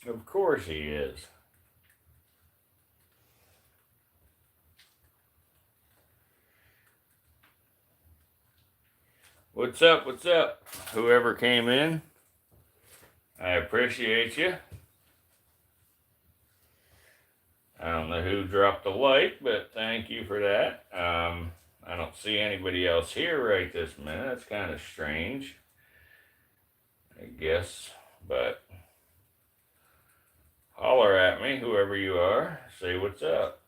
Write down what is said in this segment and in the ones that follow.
Of course he is. What's up? What's up? Whoever came in, I appreciate you. I don't know who dropped the like, but thank you for that. I don't see anybody else here right this minute. That's kind of strange, I guess. But holler at me, whoever you are. Say what's up.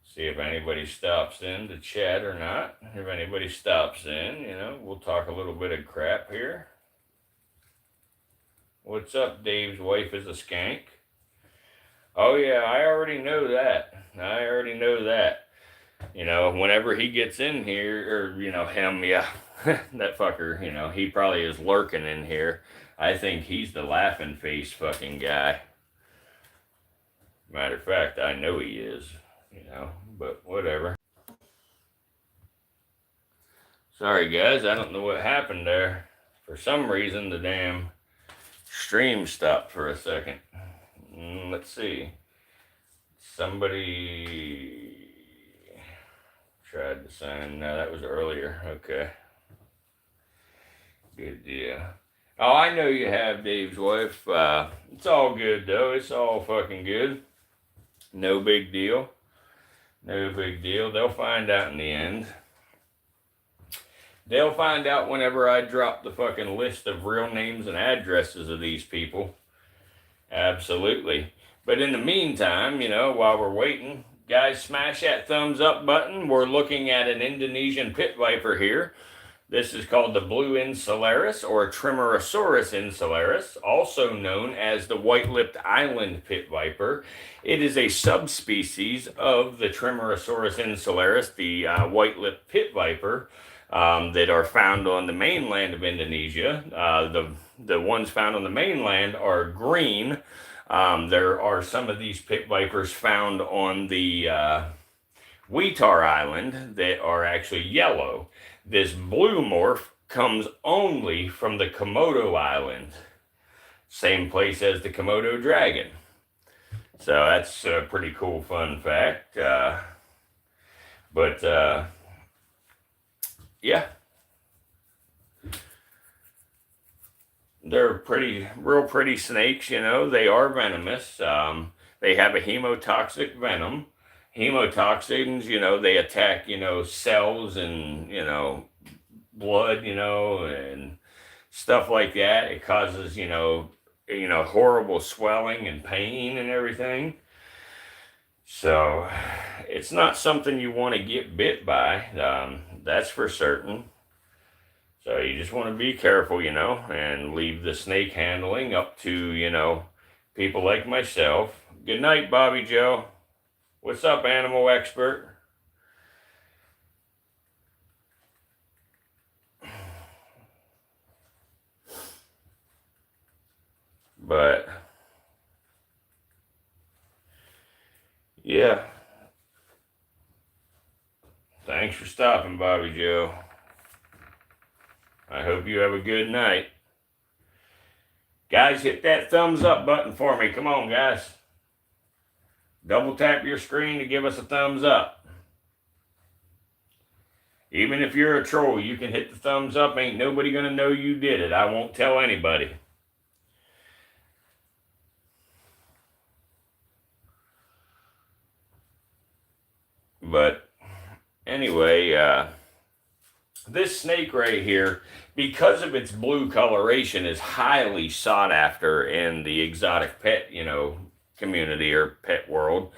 See if anybody stops in to chat or not. If anybody stops in, we'll talk a little bit of crap here. What's up, Dave's wife is a skank? Oh yeah, I already know that. Whenever he gets in here, or, him, yeah, that fucker, he probably is lurking in here. I think he's the laughing face fucking guy. Matter of fact, I know he is, but whatever. Sorry guys, I don't know what happened there. For some reason, the damn stream stopped for a second. Let's see. Somebody tried to sign. No, that was earlier. Okay. Good deal. Oh, I know you have, Dave's wife. It's all good, though. It's all fucking good. No big deal. No big deal. They'll find out in the end. They'll find out whenever I drop the fucking list of real names and addresses of these people. Absolutely. But in the meantime, while we're waiting, guys, smash that thumbs up button. We're looking at an Indonesian pit viper here. This is called the blue insularis, or Trimerosaurus insularis, also known as the white-lipped island pit viper. It is a subspecies of the Trimerosaurus insularis, the white-lipped pit viper, that are found on the mainland of Indonesia. The ones found on the mainland are green. There are some of these pit vipers found on the Wetar Island that are actually yellow. This blue morph comes only from the Komodo Island, same place as the Komodo dragon. So that's a pretty cool fun fact. Yeah. They're real pretty snakes, They are venomous. They have a hemotoxic venom. Hemotoxins, they attack, cells and, blood, and stuff like that. It causes, horrible swelling and pain and everything. So it's not something you want to get bit by. That's for certain. So you just want to be careful, and leave the snake handling up to, people like myself. Good night, Bobby Joe. What's up, animal expert? But, yeah. Thanks for stopping, Bobby Joe. I hope you have a good night. Guys, hit that thumbs up button for me. Come on, guys. Double tap your screen to give us a thumbs up. Even if you're a troll, you can hit the thumbs up. Ain't nobody gonna know you did it. I won't tell anybody. But anyway, this snake right here, because of its blue coloration, is highly sought after in the exotic pet, community or pet world.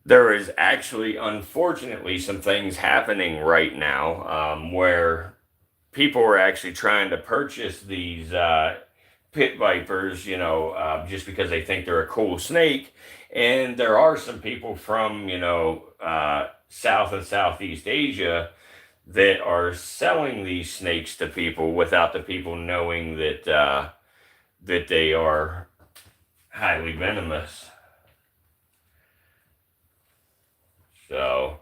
There is actually, unfortunately, some things happening right now where people are actually trying to purchase these pit vipers, just because they think they're a cool snake. And there are some people from, South and Southeast Asia that are selling these snakes to people without the people knowing that that they are highly venomous. So,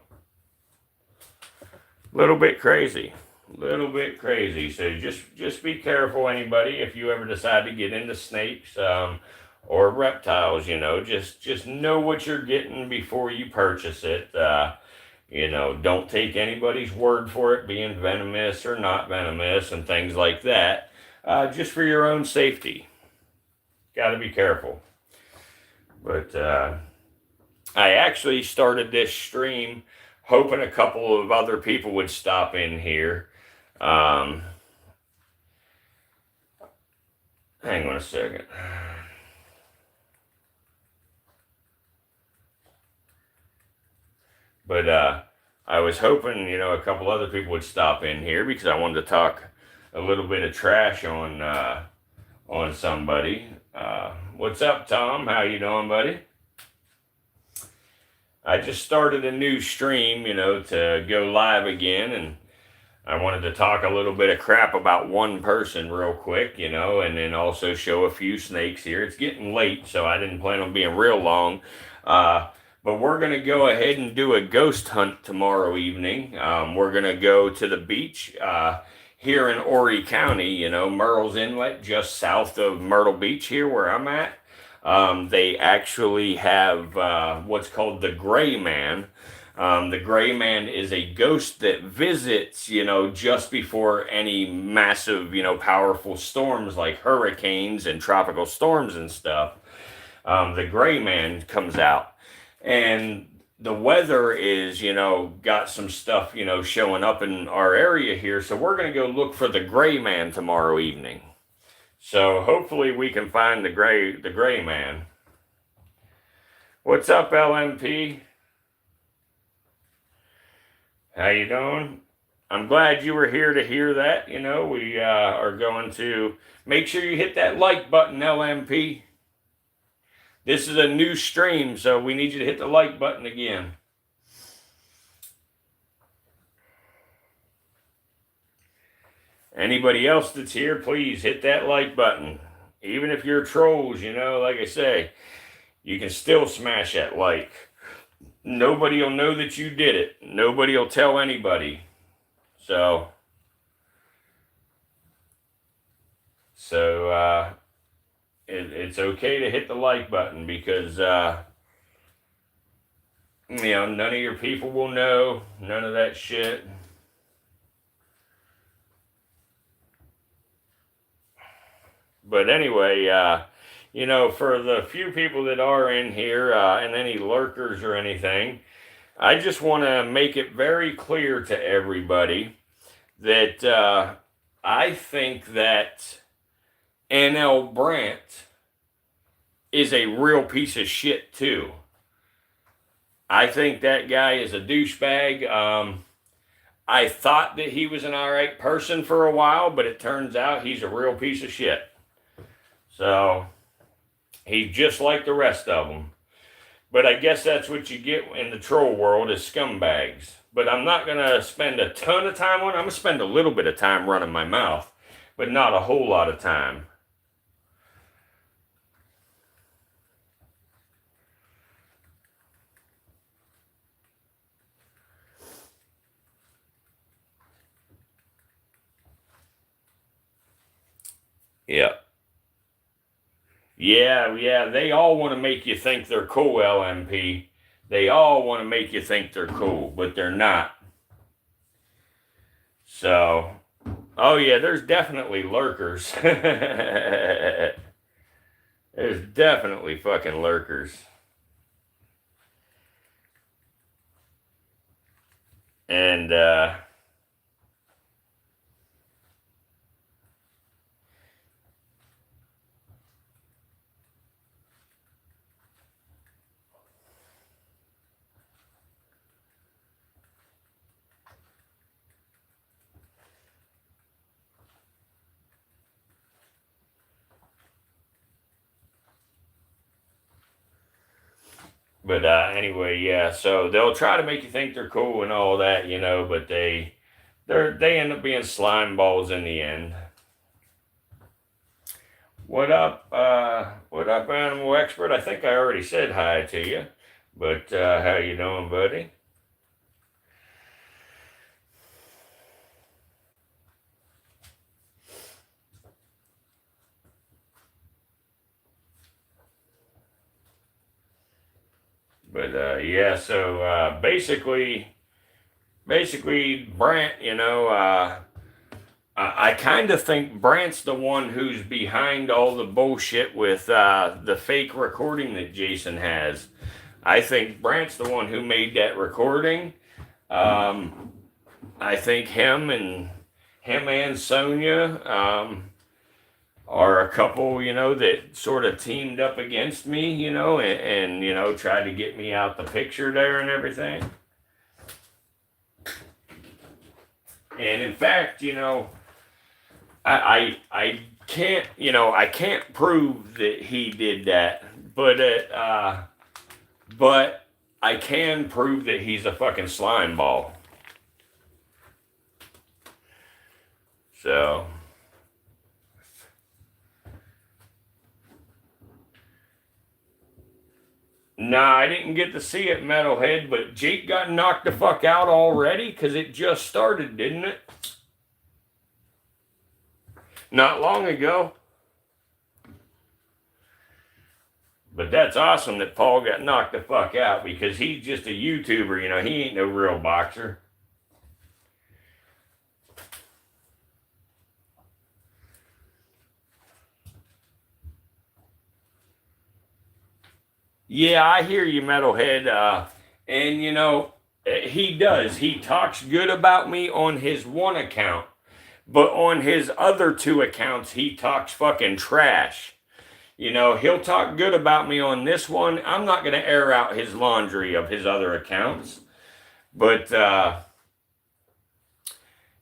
a little bit crazy. Little bit crazy. So just be careful, anybody, if you ever decide to get into snakes or reptiles. Just know what you're getting before you purchase it. Don't take anybody's word for it being venomous or not venomous and things like that. Just for your own safety, got to be careful. But I actually started this stream hoping a couple of other people would stop in here. Hang on a second. But I was hoping, a couple other people would stop in here because I wanted to talk a little bit of trash on somebody. What's up, Tom? How you doing, buddy? I just started a new stream, to go live again, and I wanted to talk a little bit of crap about one person real quick, and then also show a few snakes here. It's getting late, so I didn't plan on being real long. But we're going to go ahead and do a ghost hunt tomorrow evening. We're going to go to the beach here in Horry County, Murrells Inlet, just south of Myrtle Beach here where I'm at. They actually have what's called the Gray Man. The Gray Man is a ghost that visits, just before any massive, powerful storms like hurricanes and tropical storms and stuff. The Gray Man comes out. And the weather is, got some stuff, showing up in our area here. So we're going to go look for the Gray Man tomorrow evening. So hopefully we can find the Gray Man. What's up, LMP? How you doing? I'm glad you were here to hear that. We are going to make sure you hit that like button, LMP. This is a new stream, so we need you to hit the like button again. Anybody else that's here, please hit that like button. Even if you're trolls, like I say, you can still smash that like. Nobody will know that you did it. Nobody will tell anybody. So it's okay to hit the like button because, none of your people will know. None of that shit. But anyway, for the few people that are in here and any lurkers or anything, I just want to make it very clear to everybody that I think that NLBrandt is a real piece of shit too. I think that guy is a douchebag. I thought that he was an alright person for a while, but it turns out he's a real piece of shit. So, he's just like the rest of them. But I guess that's what you get in the troll world is scumbags. But I'm not going to spend a ton of time on it. I'm going to spend a little bit of time running my mouth, but not a whole lot of time. Yeah. Yeah, they all want to make you think they're cool, LMP. They all want to make you think they're cool, but they're not. So, oh yeah, there's definitely lurkers. There's definitely fucking lurkers. And, But anyway, yeah. So they'll try to make you think they're cool and all that, but they end up being slime balls in the end. What up, animal expert? I think I already said hi to you, but how you doing, buddy? But yeah, so basically, Brandt, I kind of think Brandt's the one who's behind all the bullshit with the fake recording that Jason has. I think Brandt's the one who made that recording. I think him and Sonia are a couple, that sort of teamed up against me, and tried to get me out the picture there and everything. And in fact, I can't, I can't prove that he did that, but I can prove that he's a fucking slime ball. So, nah, I didn't get to see it, Metalhead, but Jake got knocked the fuck out already because it just started, didn't it? Not long ago. But that's awesome that Paul got knocked the fuck out because he's just a YouTuber, he ain't no real boxer. Yeah, I hear you, Metalhead. And he does. He talks good about me on his one account, but on his other two accounts, he talks fucking trash. He'll talk good about me on this one. I'm not going to air out his laundry of his other accounts. But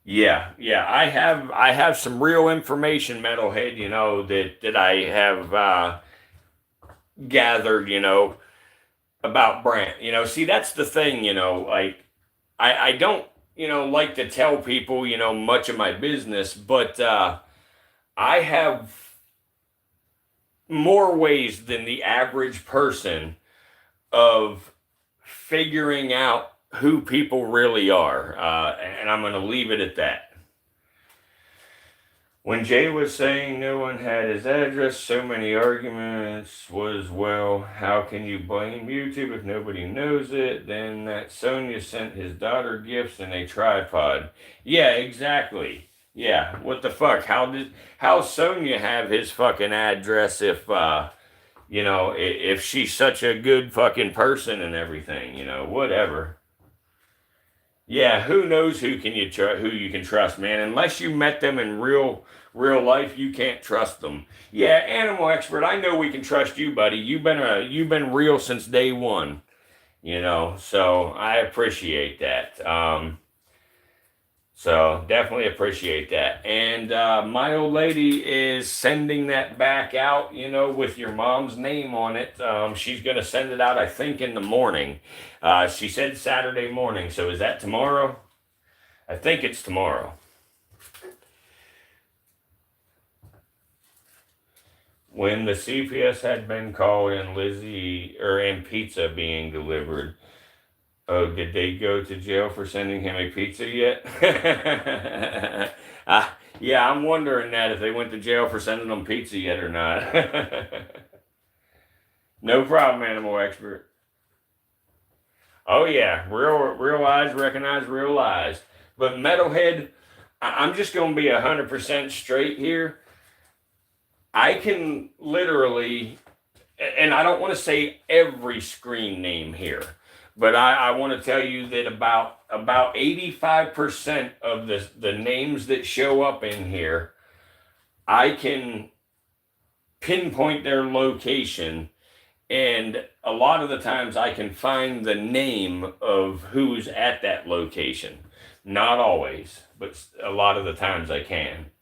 yeah, I have some real information, Metalhead, that I have gathered, about Brandt. See, that's the thing, like I don't, like to tell people, much of my business, but I have more ways than the average person of figuring out who people really are. And I'm going to leave it at that. When Jay was saying no one had his address, so many arguments was, well, how can you blame YouTube if nobody knows it? Then that Sonia sent his daughter gifts and a tripod. Yeah, exactly. Yeah, what the fuck? How Sonia have his fucking address if she's such a good fucking person and everything, whatever. Yeah, who knows who you can trust, man? Unless you met them in real life, you can't trust them. Yeah, Animal Expert, I know we can trust you, buddy. You've been real since day one, so I appreciate that. So definitely appreciate that. And my old lady is sending that back out, with your mom's name on it. She's going to send it out, I think, in the morning. She said Saturday morning. So is that tomorrow? I think it's tomorrow. When the CPS had been called and and pizza being delivered. Oh, did they go to jail for sending him a pizza yet? Yeah, I'm wondering that if they went to jail for sending them pizza yet or not. No problem, Animal Expert. Oh yeah, real eyes recognize real eyes. But Metalhead, I'm just going to be 100% straight here. I can literally, and I don't want to say every screen name here, but I want to tell you that about 85% of the names that show up in here, I can pinpoint their location, and a lot of the times I can find the name of who's at that location. Not always, but a lot of the times I can.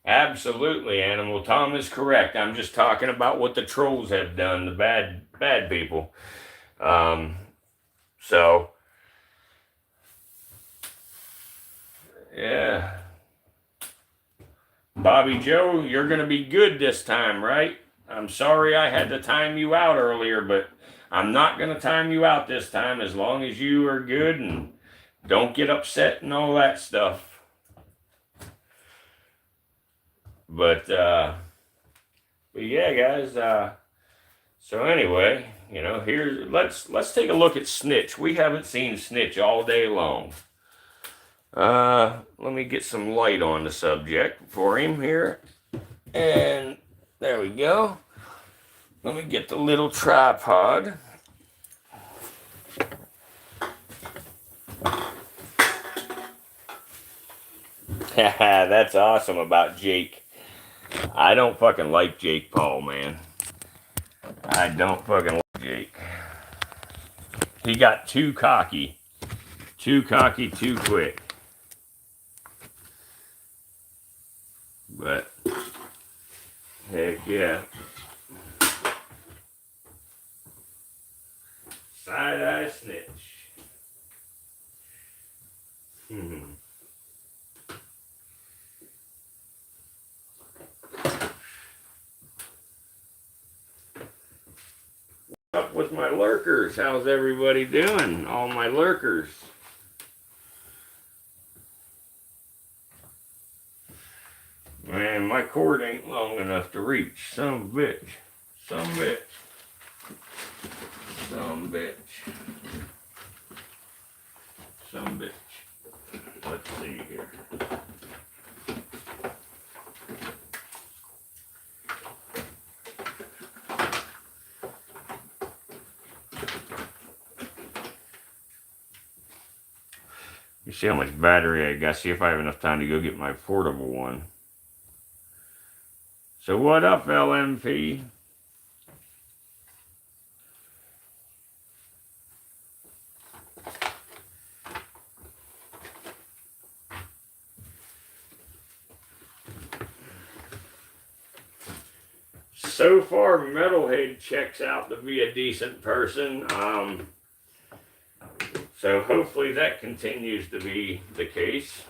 Absolutely, Animal. Tom is correct. I'm just talking about what the trolls have done, the bad people. So, yeah. Bobby Joe, you're going to be good this time, right? I'm sorry I had to time you out earlier, but I'm not going to time you out this time as long as you are good and Don't get upset and all that stuff. But yeah, guys. So anyway, you know, here's let's take a look at Snitch. We haven't seen Snitch all day long. Let me get some light on the subject for him here. And there we go. Let me get the little tripod. That's awesome about Jake. I don't fucking like Jake Paul, man. I don't fucking like Jake. He got too cocky. Too cocky, too quick. But, heck yeah. Side-eye Snitch. Up with my lurkers? How's everybody doing? All my lurkers. Man, my cord ain't long enough to reach. Some bitch. Some bitch. Some bitch. Some bitch. Let's see here. You see how much battery I got. See if I have enough time to go get my portable one. So what up, LMP? So far, Metalhead checks out to be a decent person. So hopefully that continues to be the case.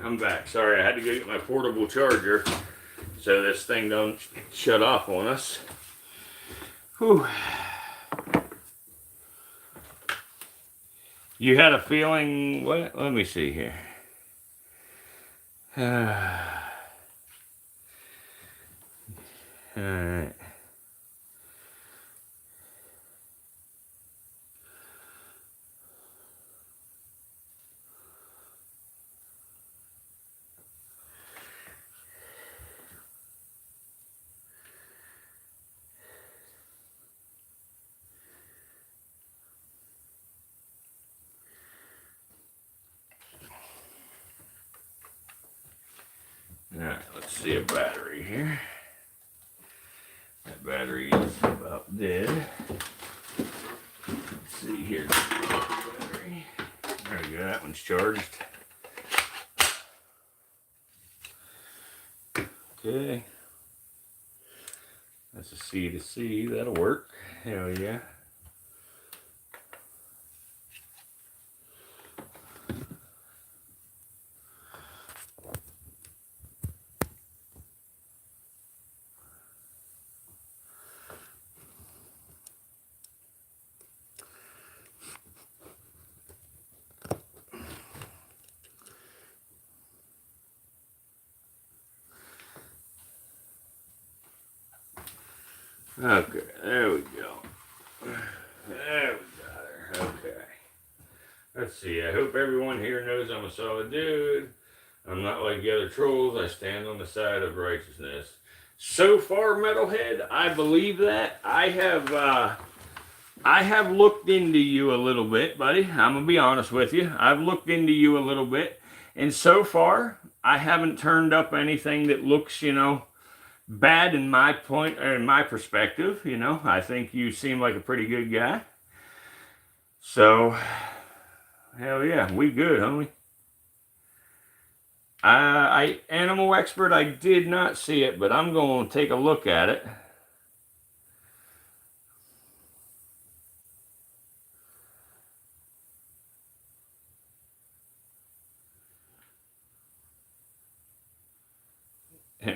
I'm back. Sorry, I had to go get my portable charger so this thing don't shut off on us. Whew. You had a feeling, what? Let me see here. Alright. Alright, let's see a battery here. That battery is about dead. Let's see here. Battery. There we go, that one's charged. Okay. That's a C to C, that'll work. Hell yeah. Okay, there we go. There we got her. Okay. Let's see. I hope everyone here knows I'm a solid dude. I'm not like the other trolls. I stand on the side of righteousness. So far, Metalhead, I believe that. I have looked into you a little bit, buddy. I'm gonna be honest with you. I've looked into you a little bit, and so far, I haven't turned up anything that looks, you know, bad in my point or in my perspective. You know, I think you seem like a pretty good guy. So, hell yeah, we good, homie. Animal expert, I did not see it, but I'm going to take a look at it.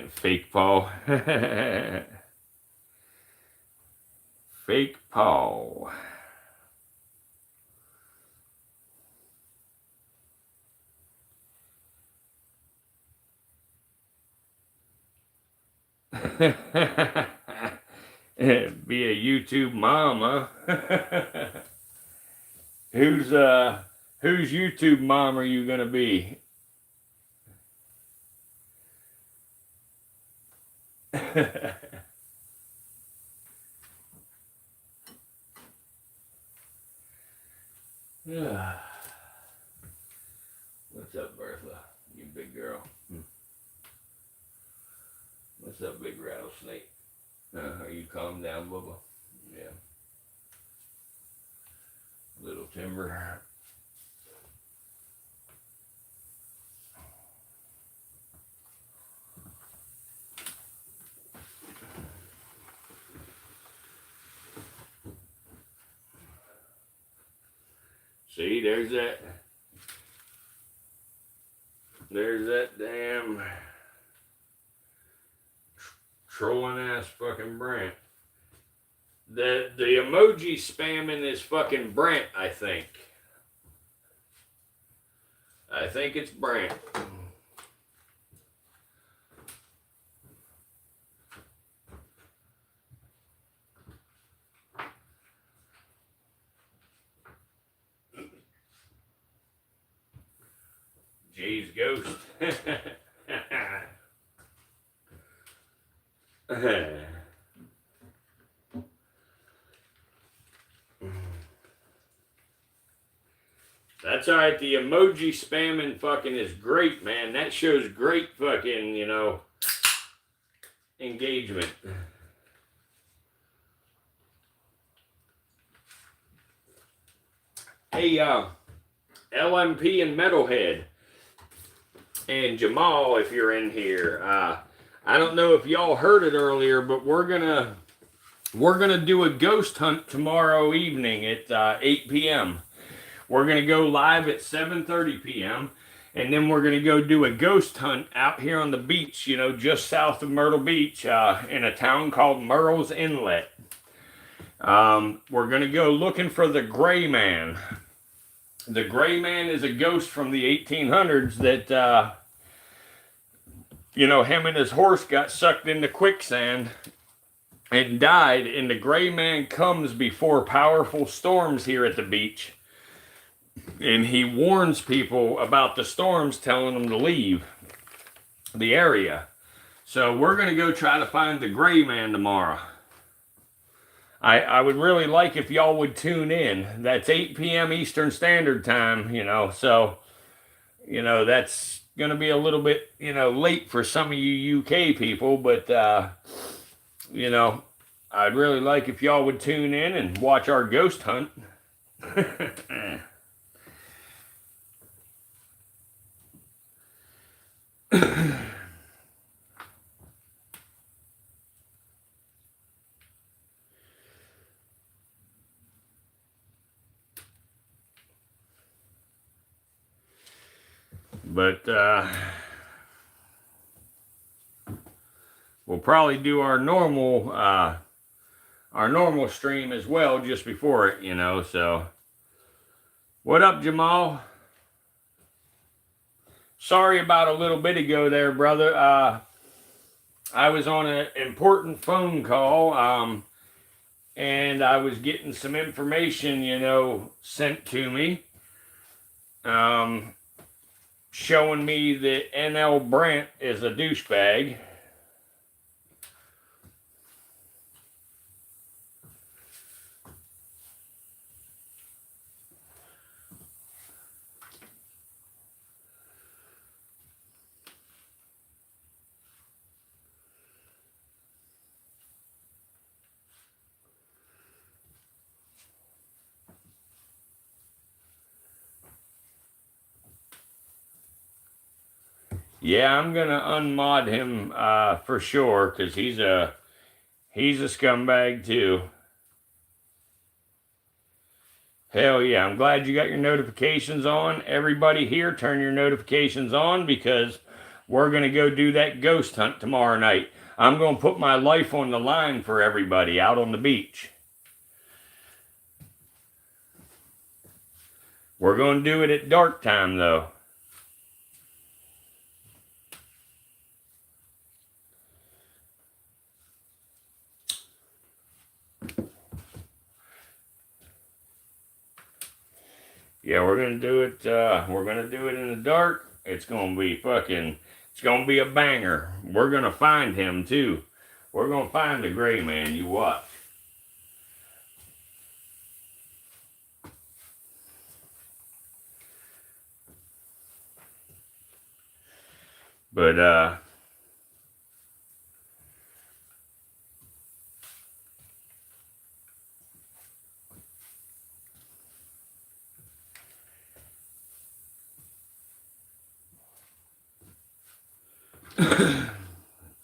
Fake Paul. Fake Paul. Be a YouTube mama. Whose YouTube mom are you gonna be? What's up, Bertha? You big girl. What's up, big rattlesnake? Are you calm down, Bubba? Yeah. Little Timber. See, there's that damn trolling ass fucking Brandt. The emoji spamming is fucking Brandt, I think. I think it's Brandt. Jay's ghost. That's alright, the emoji spamming fucking is great, man. That shows great fucking, you know, engagement. Hey, LMP and Metalhead. And Jamal, if you're in here, I don't know if y'all heard it earlier, but we're gonna do a ghost hunt tomorrow evening at 8 p.m. We're gonna go live at 7:30 p.m. And then we're going to go do a ghost hunt out here on the beach, you know, just south of Myrtle Beach, in a town called Murrells Inlet. We're going to go looking for the Gray Man. The Gray Man is a ghost from the 1800s that, you know, him and his horse got sucked into quicksand and died. And the Gray Man comes before powerful storms here at the beach. And he warns people about the storms, telling them to leave the area. So we're going to go try to find the Gray Man tomorrow. I would really like if y'all would tune in. That's 8 p.m. Eastern Standard Time, you know. So, you know, that's going to be a little bit, you know, late for some of you UK people. But, you know, I'd really like if y'all would tune in and watch our ghost hunt. But we'll probably do our normal stream as well just before it, you know. So what up, Jamal? Sorry about a little bit ago there, brother. I was on an important phone call, and I was getting some information, you know, sent to me, showing me that NLBrandt is a douchebag. Yeah, I'm gonna unmod him for sure, because he's a scumbag too. Hell yeah, I'm glad you got your notifications on. Everybody here, turn your notifications on, because we're gonna go do that ghost hunt tomorrow night. I'm gonna put my life on the line for everybody out on the beach. We're gonna do it at dark time though. Yeah, we're gonna do it. We're gonna do it in the dark. It's gonna be it's gonna be a banger. We're gonna find him too. We're gonna find the Gray Man. You watch. But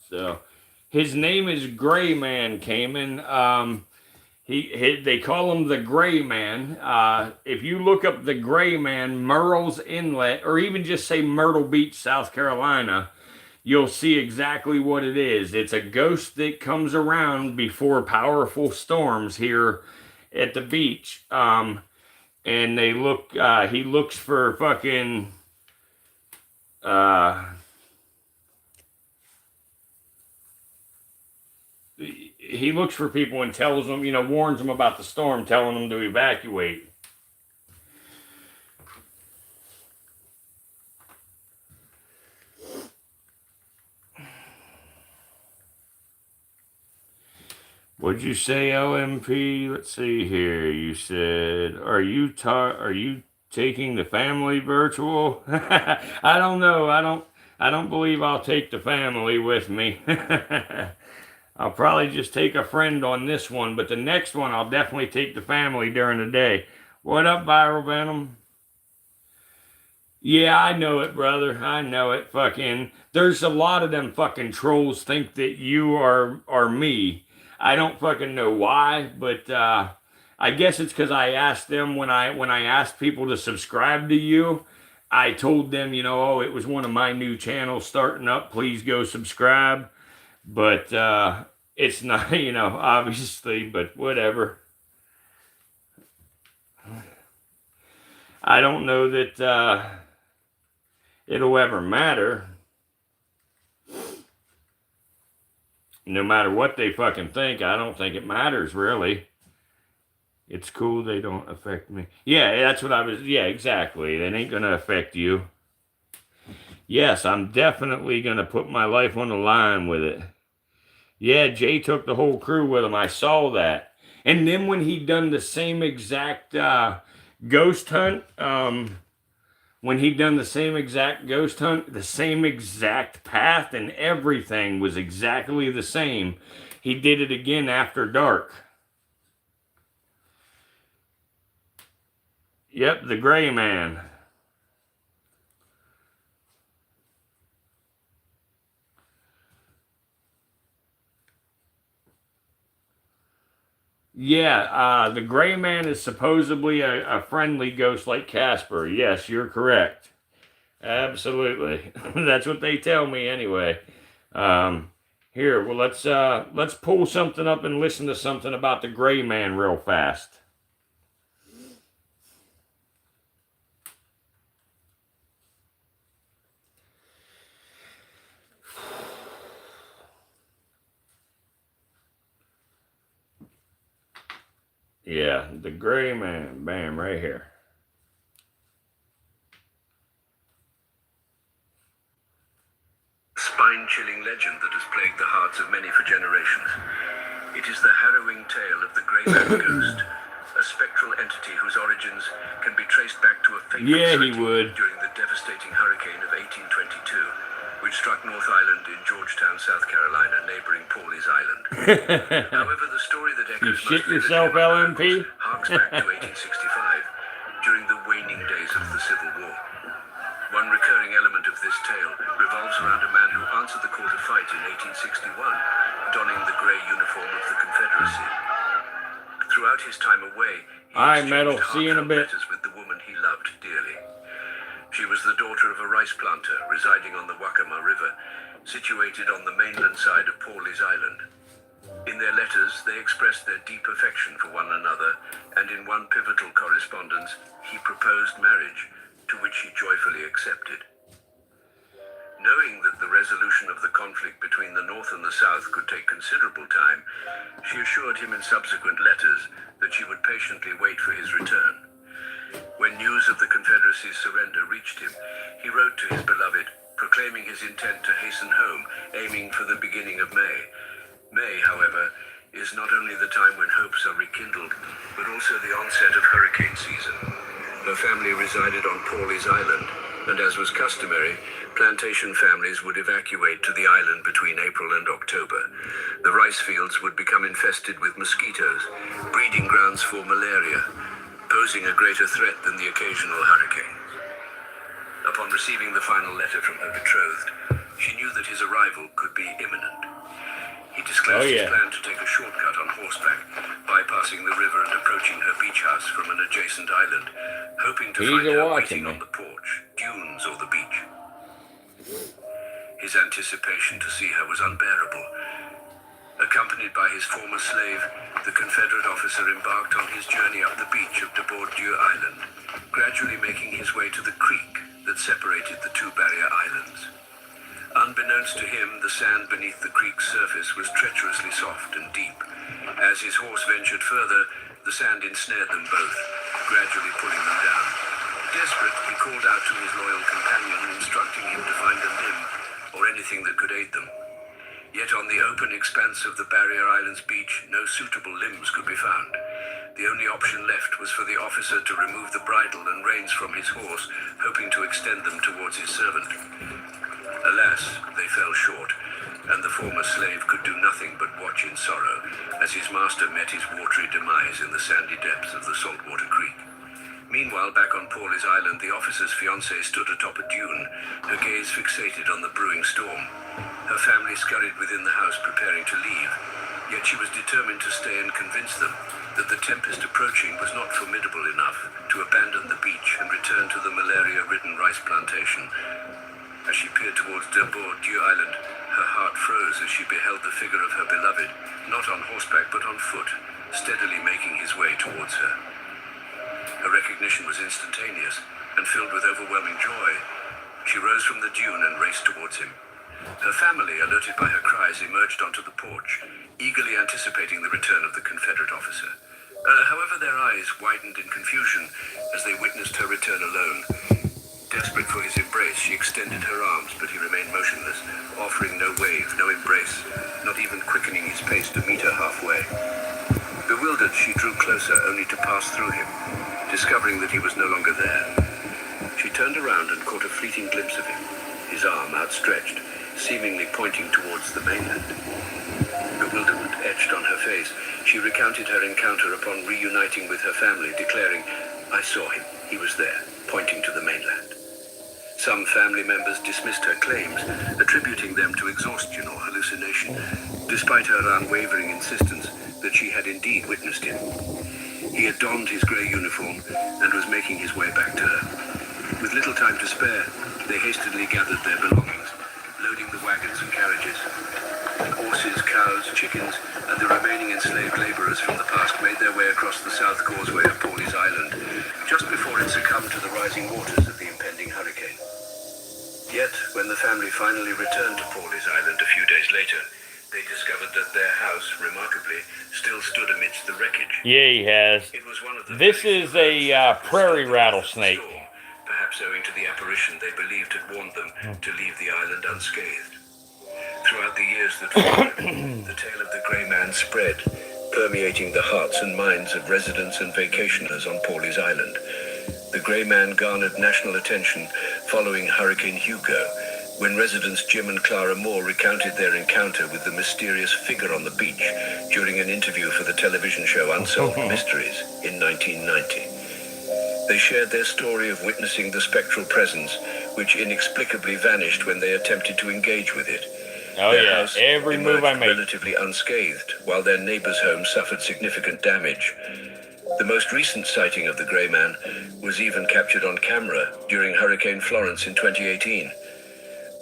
so his name is Gray Man, Cayman. They call him the Gray Man. If you look up the Gray Man, Murrells Inlet, or even just say Myrtle Beach, South Carolina, you'll see exactly what it is. It's a ghost that comes around before powerful storms here at the beach. And he looks for fucking, he looks for people and tells them, you know, warns them about the storm, telling them to evacuate. What'd you say, LMP? Let's see here. You said, are you taking the family virtual? I don't know. I don't believe I'll take the family with me. I'll probably just take a friend on this one, but the next one I'll definitely take the family during the day. What up, Viral Venom? Yeah, I know it, brother. I know it. Fucking, there's a lot of them fucking trolls think that you are me. I don't fucking know why, but I guess it's because I asked them when I asked people to subscribe to you. I told them, oh, it was one of my new channels starting up. Please go subscribe. But it's not, obviously, but whatever. I don't know that it'll ever matter. No matter what they fucking think, I don't think it matters, really. It's cool they don't affect me. Yeah, that's what yeah, exactly. It ain't gonna affect you. Yes, I'm definitely gonna put my life on the line with it. Yeah, Jay took the whole crew with him. I saw that. And then when he done the same exact ghost hunt, when he done the same exact ghost hunt, the same exact path and everything was exactly the same. He did it again after dark. Yep, the gray man. Yeah, the gray man is supposedly a friendly ghost like Casper. Yes, you're correct. Absolutely. That's what they tell me anyway. Here, well, let's pull something up and listen to something about the gray man real fast. Yeah, the gray man. Bam, right here. Spine-chilling legend that has plagued the hearts of many for generations. It is the harrowing tale of the Grey Man Ghost, a spectral entity whose origins can be traced back to a fateful sighting during the devastating hurricane of 1822, which struck North Island in Georgetown, South Carolina, neighboring Pawleys Island. However, the story that echoes most vividly LMP harks back to 1865, during the waning days of the Civil War. One recurring element of this tale revolves around a man who answered the call to fight in 1861, donning the grey uniform of the Confederacy. Throughout his time away, he exchanged heartfelt letters with the woman he loved dearly. She was the daughter of a rice planter residing on the Waccamaw River, situated on the mainland side of Pawleys Island. In their letters, they expressed their deep affection for one another, and in one pivotal correspondence, he proposed marriage, to which he joyfully accepted. Knowing that the resolution of the conflict between the North and the South could take considerable time, she assured him in subsequent letters that she would patiently wait for his return. When news of the Confederacy's surrender reached him, he wrote to his beloved, proclaiming his intent to hasten home, aiming for the beginning of May. May, however, is not only the time when hopes are rekindled, but also the onset of hurricane season. Her family resided on Pawleys Island, and as was customary, plantation families would evacuate to the island between April and October. The rice fields would become infested with mosquitoes, breeding grounds for malaria, posing a greater threat than the occasional hurricane. Upon receiving the final letter from her betrothed, she knew that his arrival could be imminent. He disclosed his plan to take a shortcut on horseback, bypassing the river and approaching her beach house from an adjacent island, hoping to find her waiting on the porch, dunes, or the beach. His anticipation to see her was unbearable. Accompanied by his former slave, the Confederate officer embarked on his journey up the beach of Bourdieu Island, gradually making his way to the creek that separated the two barrier islands. Unbeknownst to him, the sand beneath the creek's surface was treacherously soft and deep. As his horse ventured further, the sand ensnared them both, gradually pulling them down. Desperate, he called out to his loyal companion, instructing him to find a limb or anything that could aid them. Yet on the open expanse of the Barrier Islands beach, no suitable limbs could be found. The only option left was for the officer to remove the bridle and reins from his horse, hoping to extend them towards his servant. Alas, they fell short, and the former slave could do nothing but watch in sorrow as his master met his watery demise in the sandy depths of the saltwater creek. Meanwhile, back on Pawleys Island, the officer's fiancée stood atop a dune, her gaze fixated on the brewing storm. Her family scurried within the house preparing to leave. Yet she was determined to stay and convince them that the tempest approaching was not formidable enough to abandon the beach and return to the malaria-ridden rice plantation. As she peered towards Dieu Island, her heart froze as she beheld the figure of her beloved, not on horseback but on foot, steadily making his way towards her. Her recognition was instantaneous, and filled with overwhelming joy, she rose from the dune and raced towards him. Her family, alerted by her cries, emerged onto the porch, eagerly anticipating the return of the Confederate officer. However, their eyes widened in confusion as they witnessed her return alone. Desperate for his embrace, she extended her arms, but he remained motionless, offering no wave, no embrace, not even quickening his pace to meet her halfway. Bewildered, she drew closer, only to pass through him, discovering that he was no longer there. She turned around and caught a fleeting glimpse of him, his arm outstretched, seemingly pointing towards the mainland. Bewilderment etched on her face. She recounted her encounter upon reuniting with her family, declaring, "I saw him. He was there," pointing to the mainland. Some family members dismissed her claims, attributing them to exhaustion or hallucination, despite her unwavering insistence that she had indeed witnessed him. He had donned his grey uniform and was making his way back to her. With little time to spare, they hastily gathered their belongings, loading the wagons and carriages. Horses, cows, chickens, and the remaining enslaved laborers from the past made their way across the south causeway of Pawleys Island, just before it succumbed to the rising waters of the impending hurricane. Yet, when the family finally returned to Pawleys Island a few days later, they discovered that their house, remarkably, still stood amidst the wreckage. Yeah, he has. It was one of the This is a prairie rattlesnake. Perhaps owing to the apparition they believed had warned them to leave the island unscathed. Throughout the years that followed, the tale of the Grey Man spread, permeating the hearts and minds of residents and vacationers on Pawleys Island. The Grey Man garnered national attention following Hurricane Hugo, when residents Jim and Clara Moore recounted their encounter with the mysterious figure on the beach during an interview for the television show Unsolved Mysteries in 1990. They shared their story of witnessing the spectral presence, which inexplicably vanished when they attempted to engage with it. Oh Their yeah, house every move I emerged make. relatively unscathed, while their neighbor's home suffered significant damage. The most recent sighting of the Grey Man was even captured on camera during Hurricane Florence in 2018.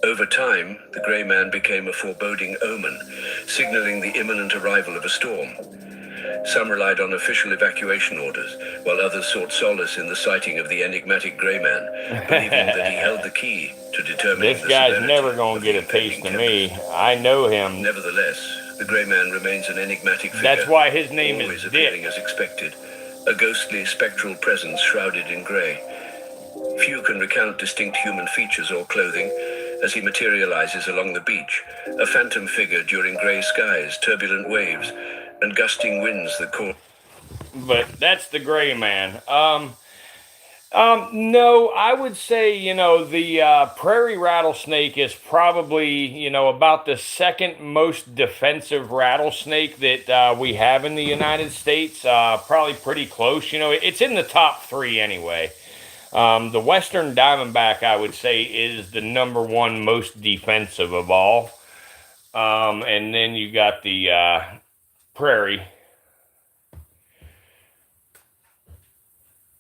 Over time, the Grey Man became a foreboding omen, signaling the imminent arrival of a storm. Some relied on official evacuation orders, while others sought solace in the sighting of the enigmatic Grey Man, believing that he held the key to determining This the guy's severity never going of to get the a taste impending of me. tempest. I know him. Nevertheless, the Grey Man remains an enigmatic figure. That's why his name always is appearing Dick. as expected, a ghostly spectral presence shrouded in grey. Few can recount distinct human features or clothing as he materializes along the beach, a phantom figure during grey skies, turbulent waves, and gusting winds that cause... But that's the Grey Man. No, I would say, the prairie rattlesnake is probably, about the second most defensive rattlesnake that we have in the United States. Probably pretty close. It's in the top three anyway. The Western Diamondback, I would say, is the number one most defensive of all. And then you got the prairie.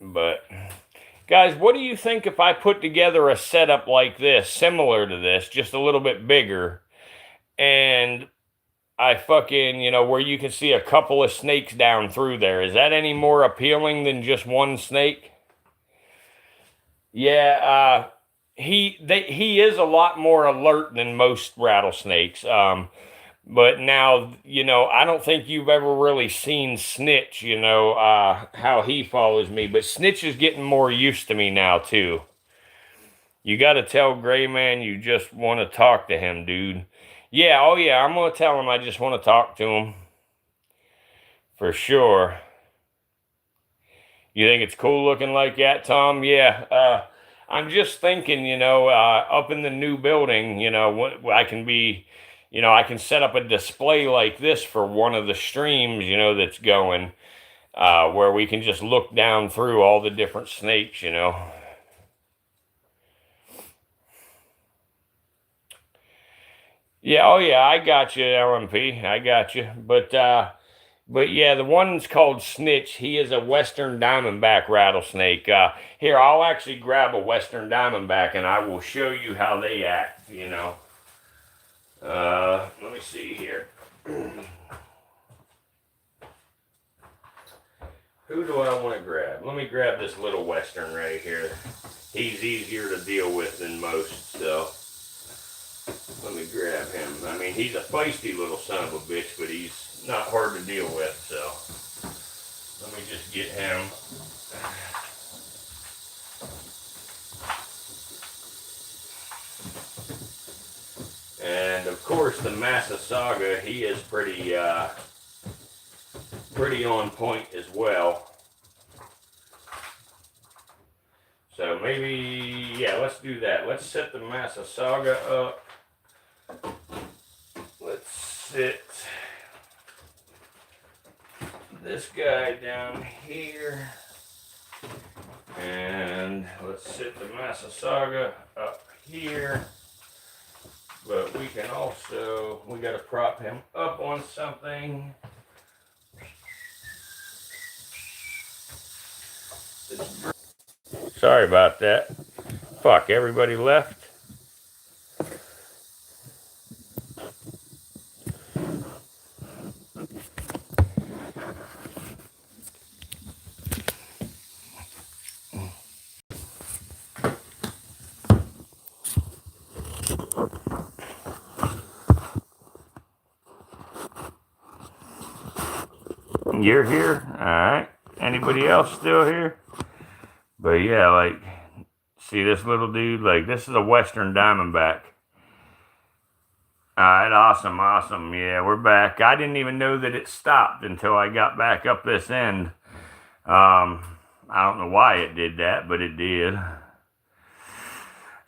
But, guys, what do you think if I put together a setup like this, similar to this, just a little bit bigger, and I fucking, where you can see a couple of snakes down through there? Is that any more appealing than just one snake? Yeah, he is a lot more alert than most rattlesnakes. But now, I don't think you've ever really seen Snitch, how he follows me. But Snitch is getting more used to me now, too. You got to tell Grey Man you just want to talk to him, dude. Yeah, oh yeah, I'm going to tell him I just want to talk to him. For sure. You think it's cool looking like that, Tom? Yeah, I'm just thinking, up in the new building, I can be... I can set up a display like this for one of the streams, that's going, where we can just look down through all the different snakes, Yeah, oh yeah, I got you, LMP. I got you. But yeah, the one's called Snitch. He is a Western Diamondback rattlesnake. Here, I'll actually grab a Western Diamondback and I will show you how they act, you know. Let me see here. Who do I want to grab? Let me grab this little Western right here. He's easier to deal with than most, so let me grab him. I mean, he's a feisty little son of a bitch, but he's not hard to deal with, so let me just get him. And of course, the Massasauga, he is pretty on point as well. So maybe, yeah, let's do that. Let's set the Massasauga up. Let's sit this guy down here. And let's sit the Massasauga up here. But we can also, we got to prop him up on something. Sorry about that. Fuck, everybody left. You're here? Alright. Anybody else still here? But yeah, like, see this little dude? Like, this is a Western Diamondback. Alright, awesome, awesome. Yeah, we're back. I didn't even know that it stopped until I got back up this end. I don't know why it did that, but it did.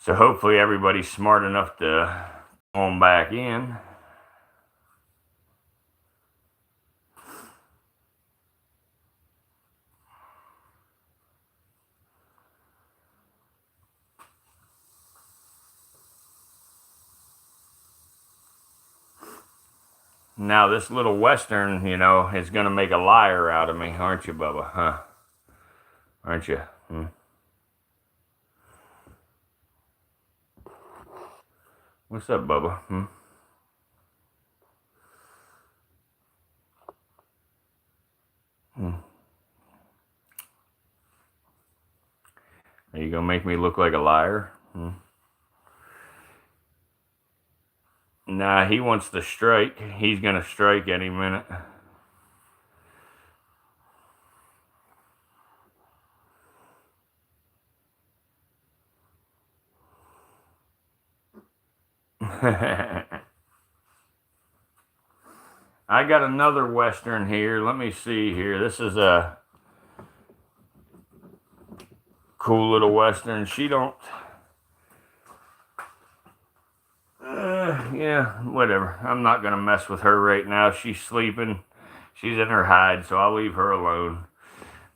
So hopefully everybody's smart enough to come back in. Now this little Western, you know, is going to make a liar out of me, aren't you, Bubba? Huh? Aren't you? What's up, Bubba? Are you going to make me look like a liar? Nah, he wants to strike. He's going to strike any minute. I got another Western here. Let me see here. This is a cool little Western. She don't... yeah, whatever. I'm not going to mess with her right now. She's sleeping. She's in her hide, so I'll leave her alone.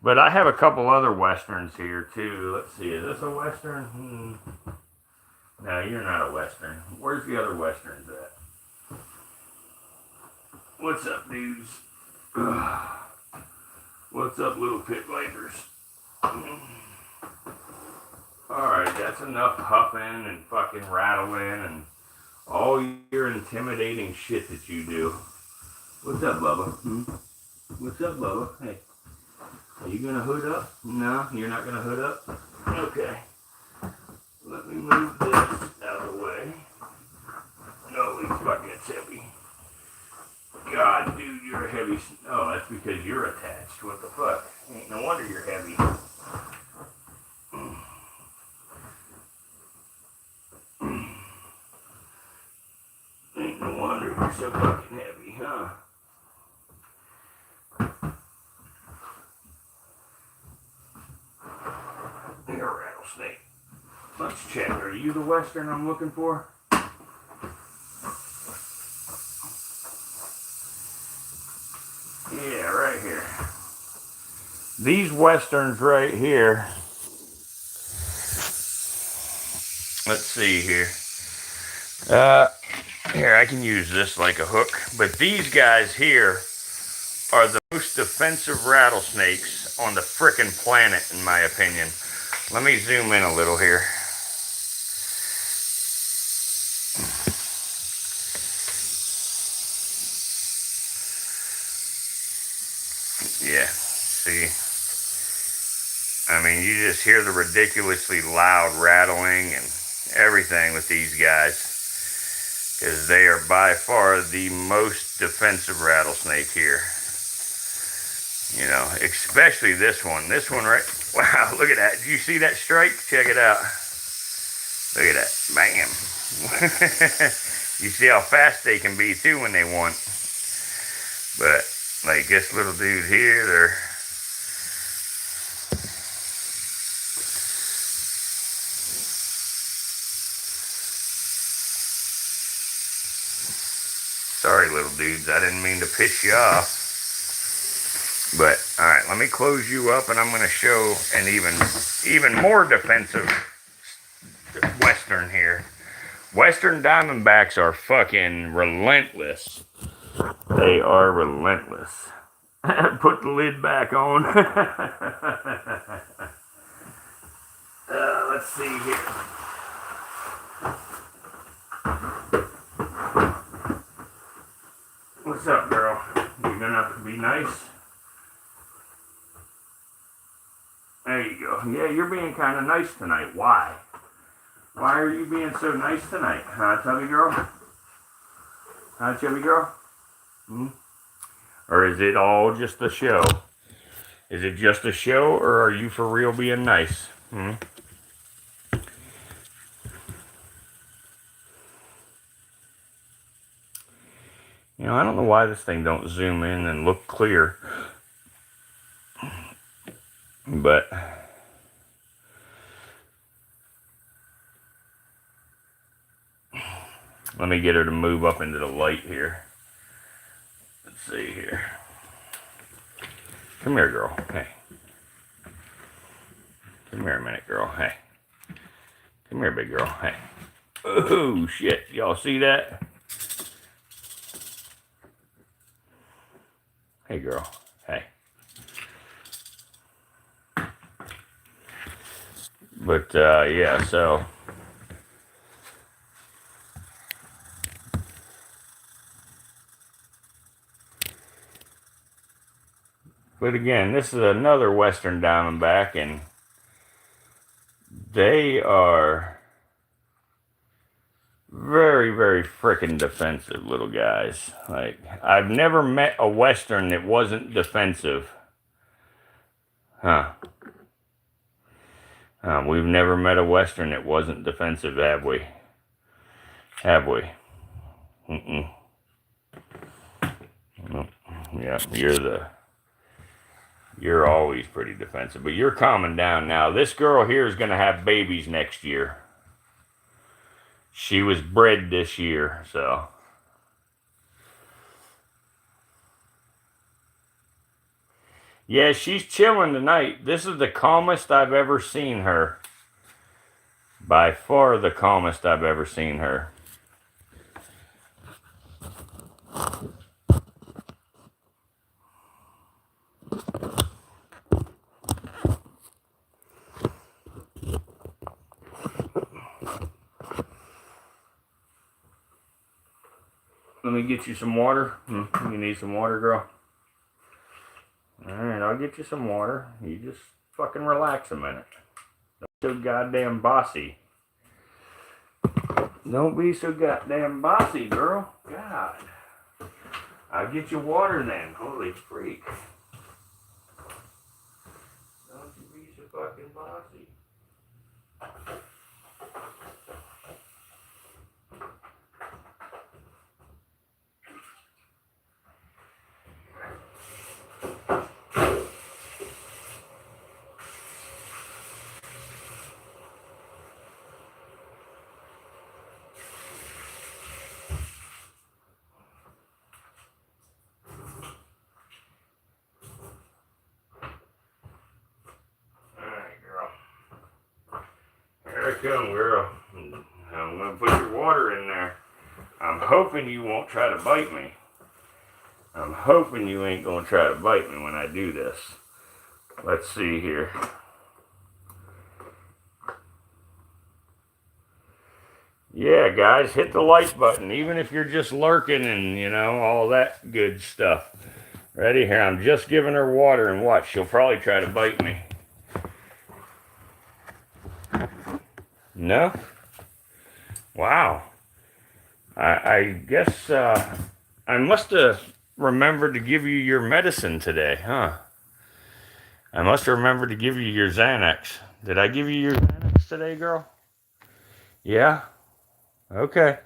But I have a couple other Westerns here, too. Let's see. Is this a Western? No, you're not a Western. Where's the other Westerns at? What's up, dudes? What's up, little pit vipers? Alright, that's enough huffing and fucking rattling and all your intimidating shit that you do. What's up, Bubba? What's up, Bubba? Hey, are you gonna hood up? No, you're not gonna hood up? Okay. Let me move this out of the way. Holy fuck, it's heavy. God, dude, you're a heavy... Oh, that's because you're attached. What the fuck? Ain't no wonder you're heavy. Ain't no wonder you're so fucking heavy, huh? You're a rattlesnake. Let's check. Are you the Western I'm looking for? Yeah, right here. These Westerns right here. Let's see here. Here, I can use this like a hook. But these guys here are the most defensive rattlesnakes on the frickin' planet, in my opinion. Let me zoom in a little here. Yeah, see? I mean, you just hear the ridiculously loud rattling and everything with these guys. Because they are by far the most defensive rattlesnake here. You know, especially this one. This one, right? Wow, look at that. Did you see that stripe? Check it out. Look at that. Bam. You see how fast they can be, too, when they want. But, like this little dude here, they're... Sorry, little dudes. I didn't mean to piss you off. But, alright, let me close you up, and I'm going to show an even more defensive Western here. Western Diamondbacks are fucking relentless. They are relentless. Put the lid back on. Let's see here. What's up, girl? You gonna be nice? There you go. Yeah, you're being kind of nice tonight. Why? Why are you being so nice tonight? Huh, chubby girl? Huh, chubby girl? Hmm? Or is it all just a show? Is it just a show, or are you for real being nice? Hmm? You know, I don't know why this thing don't zoom in and look clear. But... let me get her to move up into the light here. Let's see here. Come here, girl. Hey. Come here a minute, girl. Hey. Come here, big girl. Hey. Oh, shit. Y'all see that? Hey, girl. Hey. But, yeah, so... but again, this is another Western Diamondback, and they are very, very frickin' defensive little guys. Like, I've never met a Western that wasn't defensive. Huh. We've never met a Western that wasn't defensive, have we? Have we? Mm-mm. Yeah, you're always pretty defensive, but you're calming down now. This girl here is going to have babies next year. She was bred this year, so. Yeah, she's chilling tonight. This is the calmest I've ever seen her. By far the calmest I've ever seen her. Let me get you some water. You need some water, girl? Alright, I'll get you some water. You just fucking relax a minute. Don't be so goddamn bossy. Don't be so goddamn bossy, girl. God. I'll get you water then. Holy freak. Don't you be so fucking bossy. There I come, girl. I'm going to put your water in there. I'm hoping you won't try to bite me. I'm hoping you ain't gonna try to bite me when I do this. Let's see here. Yeah, guys, hit the like button, even if you're just lurking and, you know, all that good stuff. Ready? Here, I'm just giving her water, and watch, she'll probably try to bite me. No? Wow. I guess I must have remembered to give you your medicine today, huh? I must have remembered to give you your Xanax. Did I give you your Xanax today, girl? Yeah? Okay.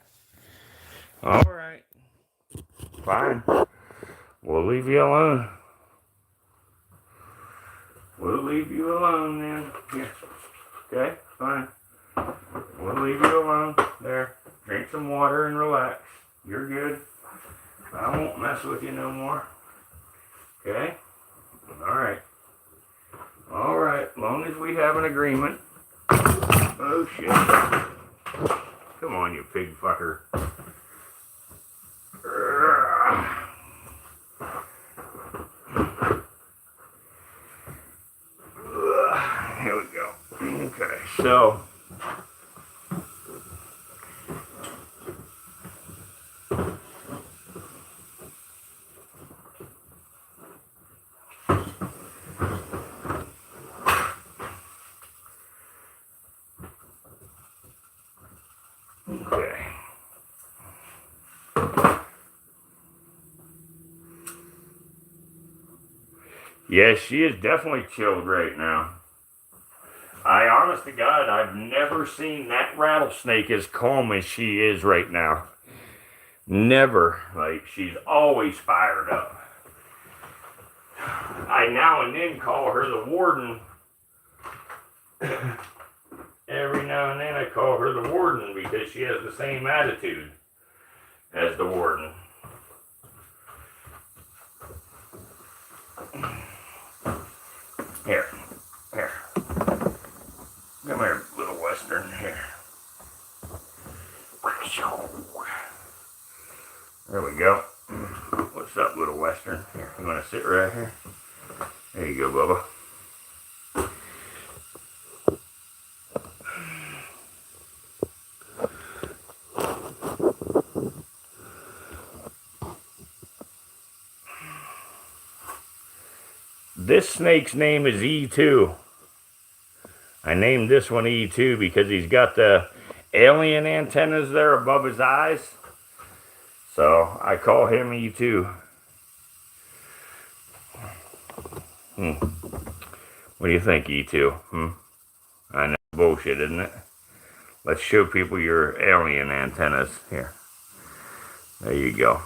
All right. Fine. We'll leave you alone. We'll leave you alone then. Here. Okay? Fine. We'll leave you alone. There. Drink some water and relax. You're good. I won't mess with you no more. Okay? Alright. Alright. Long as we have an agreement. Oh shit. Come on, you pig fucker. Here we go. Okay, so okay. Yes, she is definitely chilled right now. I, honest to God, I've never seen that rattlesnake as calm as she is right now. Never. Like, she's always fired up. I now and then call her the warden. Every now and then I call her the warden because she has the same attitude as the warden. Here. Here. Come here, little western. Here. There we go. What's up, little western? Here, you want to sit right here? There you go, Bubba. This snake's name is E2. I named this one E2 because he's got the alien antennas there above his eyes. So I call him E2. What do you think, E2? I know, bullshit, isn't it? Let's show people your alien antennas. Here. There you go.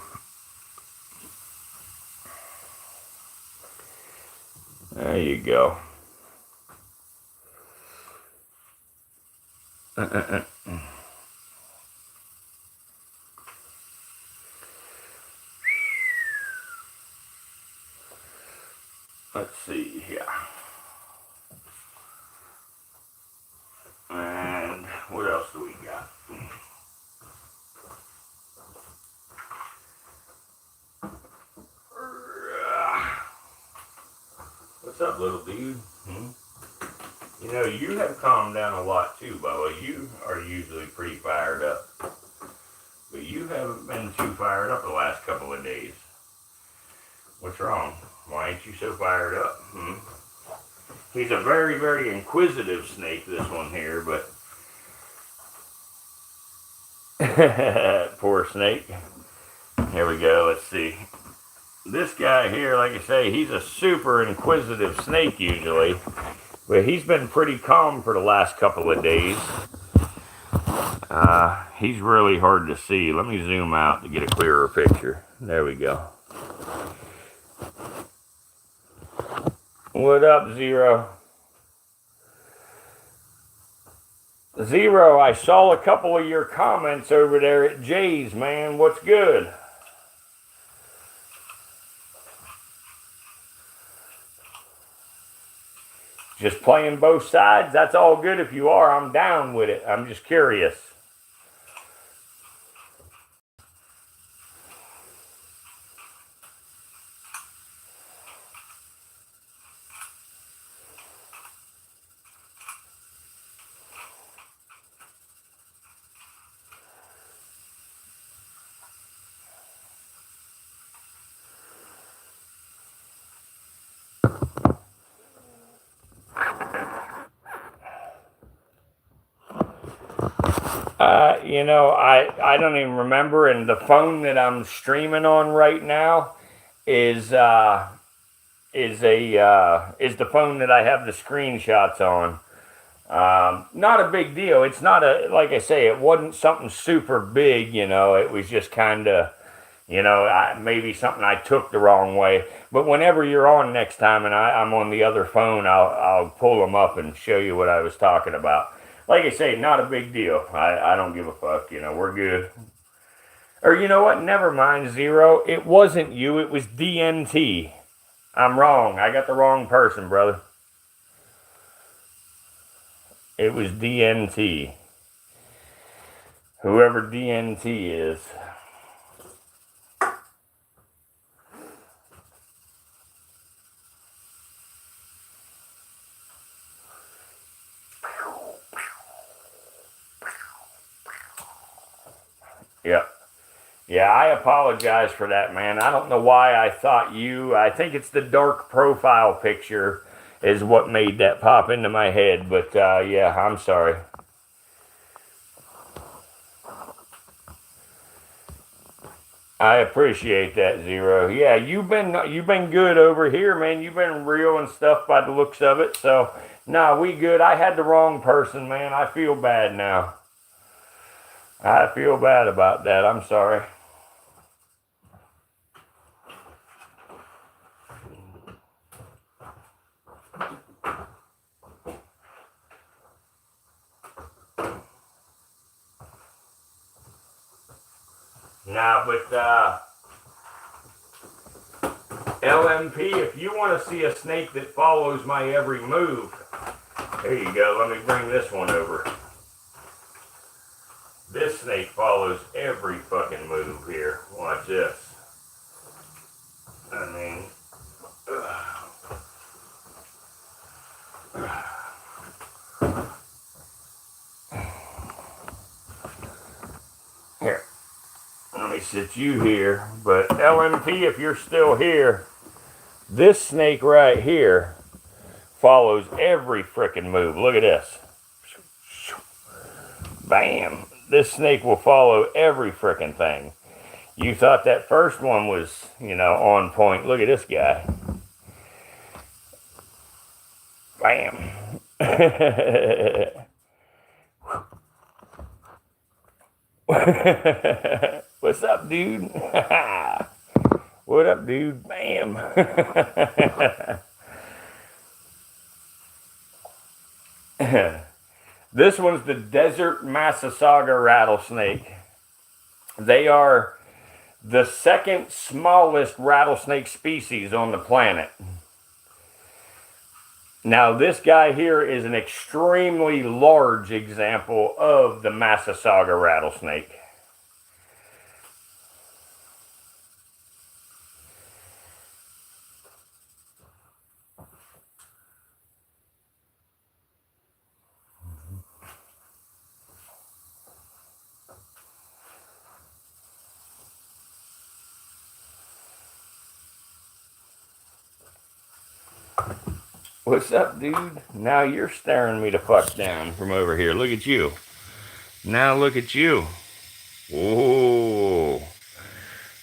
There you go. Let's see here. And what else do we got? What's up, little dude? You know, you have calmed down a lot too, Bubba. You are usually pretty fired up. But you haven't been too fired up the last couple of days. What's wrong? Why ain't you so fired up? He's a very, very inquisitive snake, this one here, but... Poor snake. Here we go, let's see. This guy here, like I say, he's a super inquisitive snake usually. But he's been pretty calm for the last couple of days. He's really hard to see. Let me zoom out to get a clearer picture. There we go. What up, Zero? Zero, I saw a couple of your comments over there at Jay's, man. What's good? Just playing both sides? That's all good if you are. I'm down with it. I'm just curious. You know, I don't even remember, and the phone that I'm streaming on right now is is the phone that I have the screenshots on. Not a big deal. It's not a, like I say, it wasn't something super big. You know, it was just kind of, you know, maybe something I took the wrong way. But whenever you're on next time and I'm on the other phone, I'll pull them up and show you what I was talking about. Like I say, not a big deal. I don't give a fuck. You know, we're good. Or you know what? Never mind, Zero. It wasn't you. It was DNT. I'm wrong. I got the wrong person, brother. It was DNT. Whoever DNT is. Yeah. Yeah, I apologize for that, man. I don't know why I thought you. I think it's the dark profile picture is what made that pop into my head. But yeah, I'm sorry. I appreciate that, Zero. Yeah, you've been good over here, man. You've been real and stuff by the looks of it. So, nah, we good. I had the wrong person, man. I feel bad now. I feel bad about that. I'm sorry. Nah, but LMP, if you want to see a snake that follows my every move, there you go. Let me bring this one over. This snake follows every fucking move here. Watch this. I mean, here. Let me sit you here. But LMP, if you're still here, this snake right here follows every freaking move. Look at this. Bam. This snake will follow every freaking thing. You thought that first one was, you know, on point. Look at this guy. Bam. What's up, dude? What up, dude? Bam. This one's the desert Massasauga rattlesnake. They are the second smallest rattlesnake species on the planet. Now, this guy here is an extremely large example of the Massasauga rattlesnake. What's up, dude? Now you're staring me the fuck down from over here. Look at you. Now look at you. Whoa.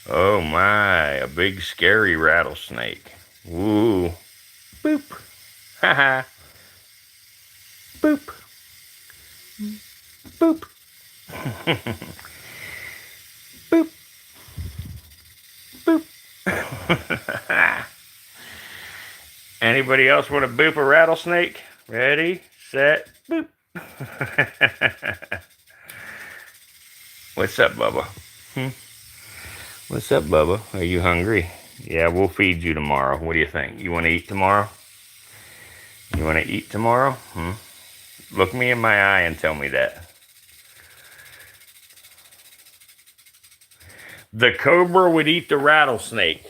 Oh my, a big scary rattlesnake. Woo. Boop. Haha. Boop. Boop. Boop. Boop. Anybody else want to boop a rattlesnake? Ready, set, boop. What's up, Bubba? What's up, Bubba? Are you hungry? Yeah, we'll feed you tomorrow. What do you think? You want to eat tomorrow? You want to eat tomorrow? Look me in my eye and tell me that. The cobra would eat the rattlesnake.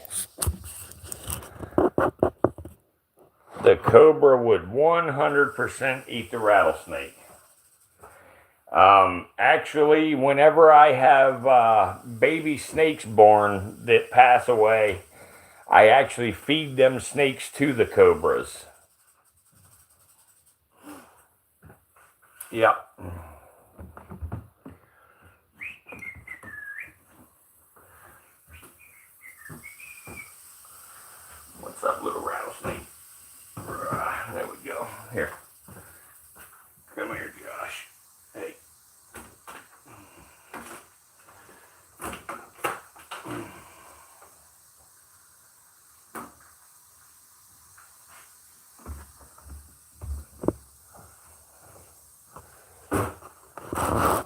The cobra would 100% eat the rattlesnake. Actually, whenever I have baby snakes born that pass away, I actually feed them snakes to the cobras. Yep.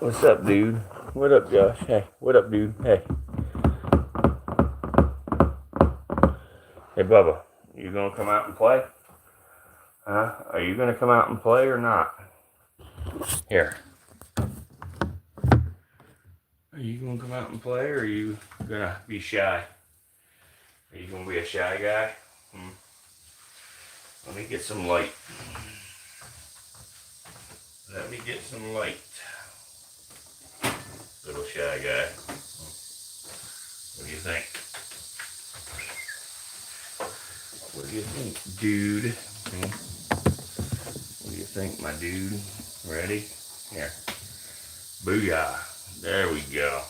What's up, dude? What up, Josh? Hey, what up, dude? Hey. Hey, Bubba, you gonna come out and play? Huh? Are you gonna come out and play or not? Here. Are you gonna come out and play, or are you gonna be shy? Are you gonna be a shy guy? Let me get some light. Let me get some light. Little shy guy. What do you think? What do you think, dude? What do you think, my dude? Ready? Here. Booyah. There we go.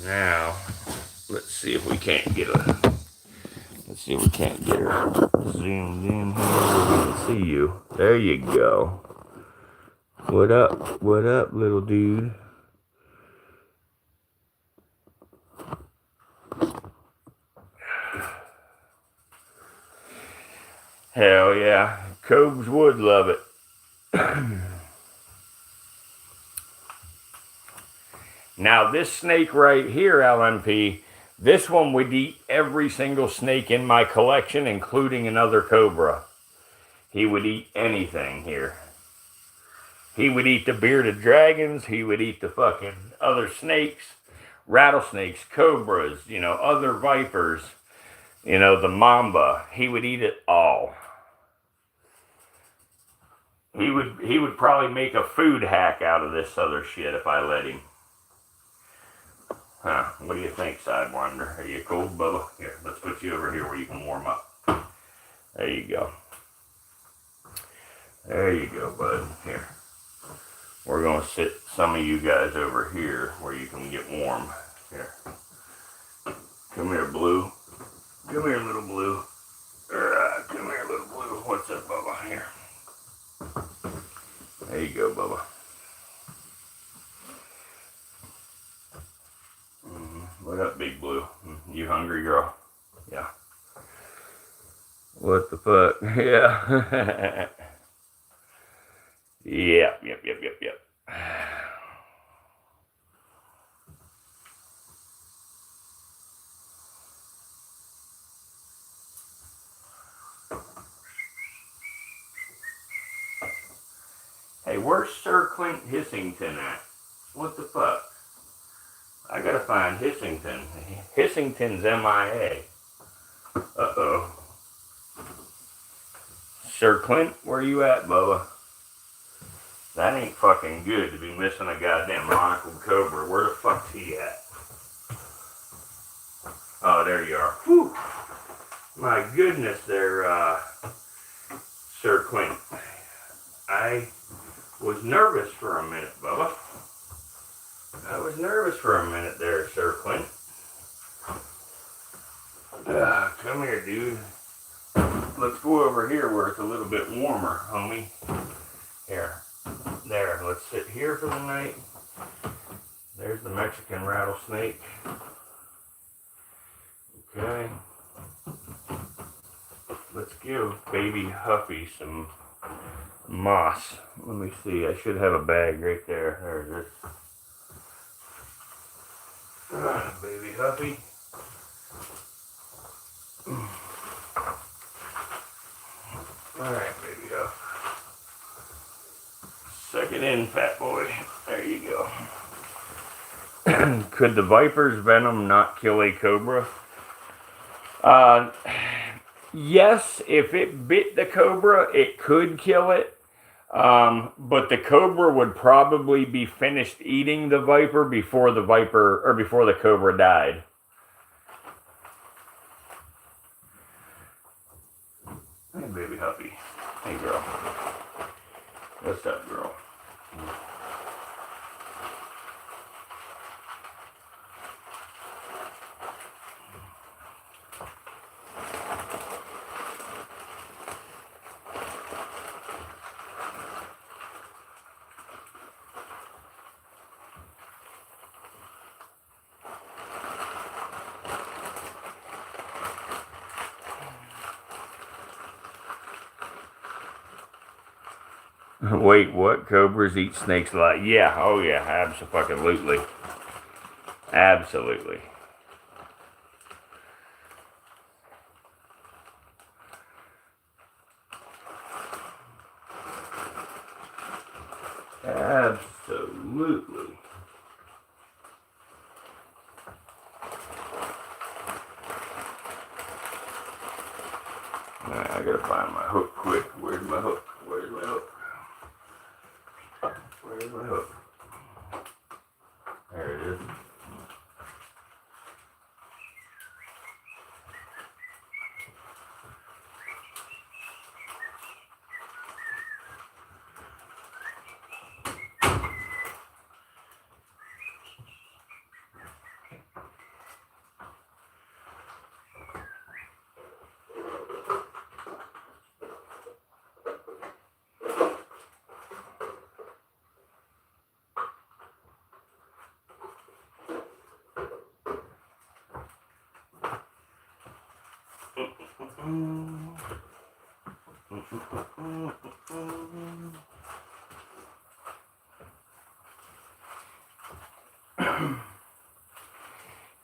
Now, let's see if we can't get her. Let's see if we can't get her zoomed in here where we can see you. There you go. What up? What up, little dude? Hell yeah. Cobes would love it. Now, this snake right here, LMP, this one would eat every single snake in my collection, including another cobra. He would eat anything here. He would eat the bearded dragons. He would eat the fucking other snakes, rattlesnakes, cobras, other vipers, the mamba. He would eat it all. He would probably make a food hack out of this other shit if I let him. Huh, what do you think, Sidewinder? Are you cool, Bubba? Here, let's put you over here where you can warm up. There you go. There you go, bud. Here. We're going to sit some of you guys over here where you can get warm. Here. Come here, Blue. Come here, little Blue. Come here, little Blue. What's up, Bubba? Here. There you go, Bubba. What up, Big Blue? You hungry, girl? Yeah. What the fuck? Yeah. Yep. Hey, where's Sir Clint Hissington at? What the fuck? I gotta find Hissington. Hissington's MIA. Uh-oh. Sir Clint, where you at, Bubba? That ain't fucking good to be missing a goddamn monocled cobra. Where the fuck's he at? Oh, there you are. Whew. My goodness there, Sir Clint. I was nervous for a minute, Bubba. I was nervous for a minute there, Sir Clint. Come here, dude. Let's go over here where it's a little bit warmer, homie. Here. There. Let's sit here for the night. There's the Mexican rattlesnake. Okay. Let's give baby Huffy some moss. Let me see. I should have a bag right there. There it is. Baby Huffy. Alright, baby Huff. Suck it in, fat boy. There you go. Could the viper's venom not kill a cobra? Yes, if it bit the cobra, it could kill it. But the cobra would probably be finished eating the viper before the cobra died. Hey, baby Huffy. Hey, girl. What's up, girl? Wait, what? Cobras eat snakes alive? Yeah, oh yeah, absolutely. Absolutely. Absolutely. Alright, I gotta find my hook quick. Where's my hook? Where's my hook? Where's my hook? There it is.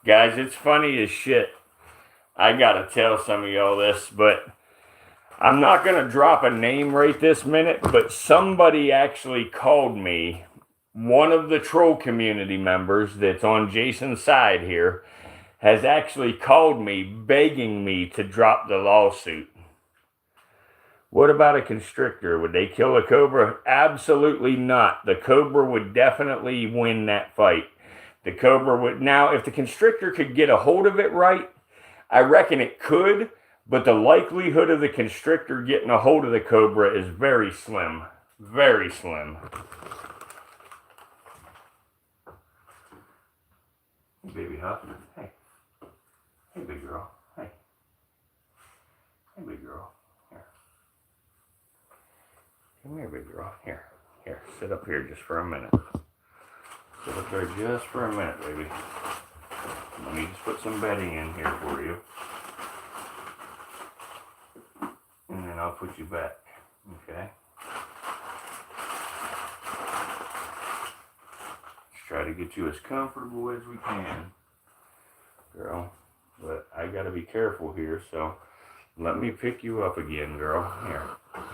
Guys, it's funny as shit. I gotta tell some of y'all this, but I'm not gonna drop a name right this minute, but somebody actually called me, one of the troll community members that's on Jason's side here, has actually called me begging me to drop the lawsuit. What about a constrictor? Would they kill a cobra? Absolutely not. The cobra would definitely win that fight. The cobra would. Now, if the constrictor could get a hold of it right, I reckon it could, but the likelihood of the constrictor getting a hold of the cobra is very slim. Very slim. Hey, baby Huff. Hey. Hey, big girl. Hey. Hey, big girl. Here. Come here, big girl. Here. Here. Sit up here just for a minute. Sit up there just for a minute, baby. Let me just put some bedding in here for you. And then I'll put you back. Okay? Let's try to get you as comfortable as we can, girl. But I gotta be careful here, so let me pick you up again, girl. Here.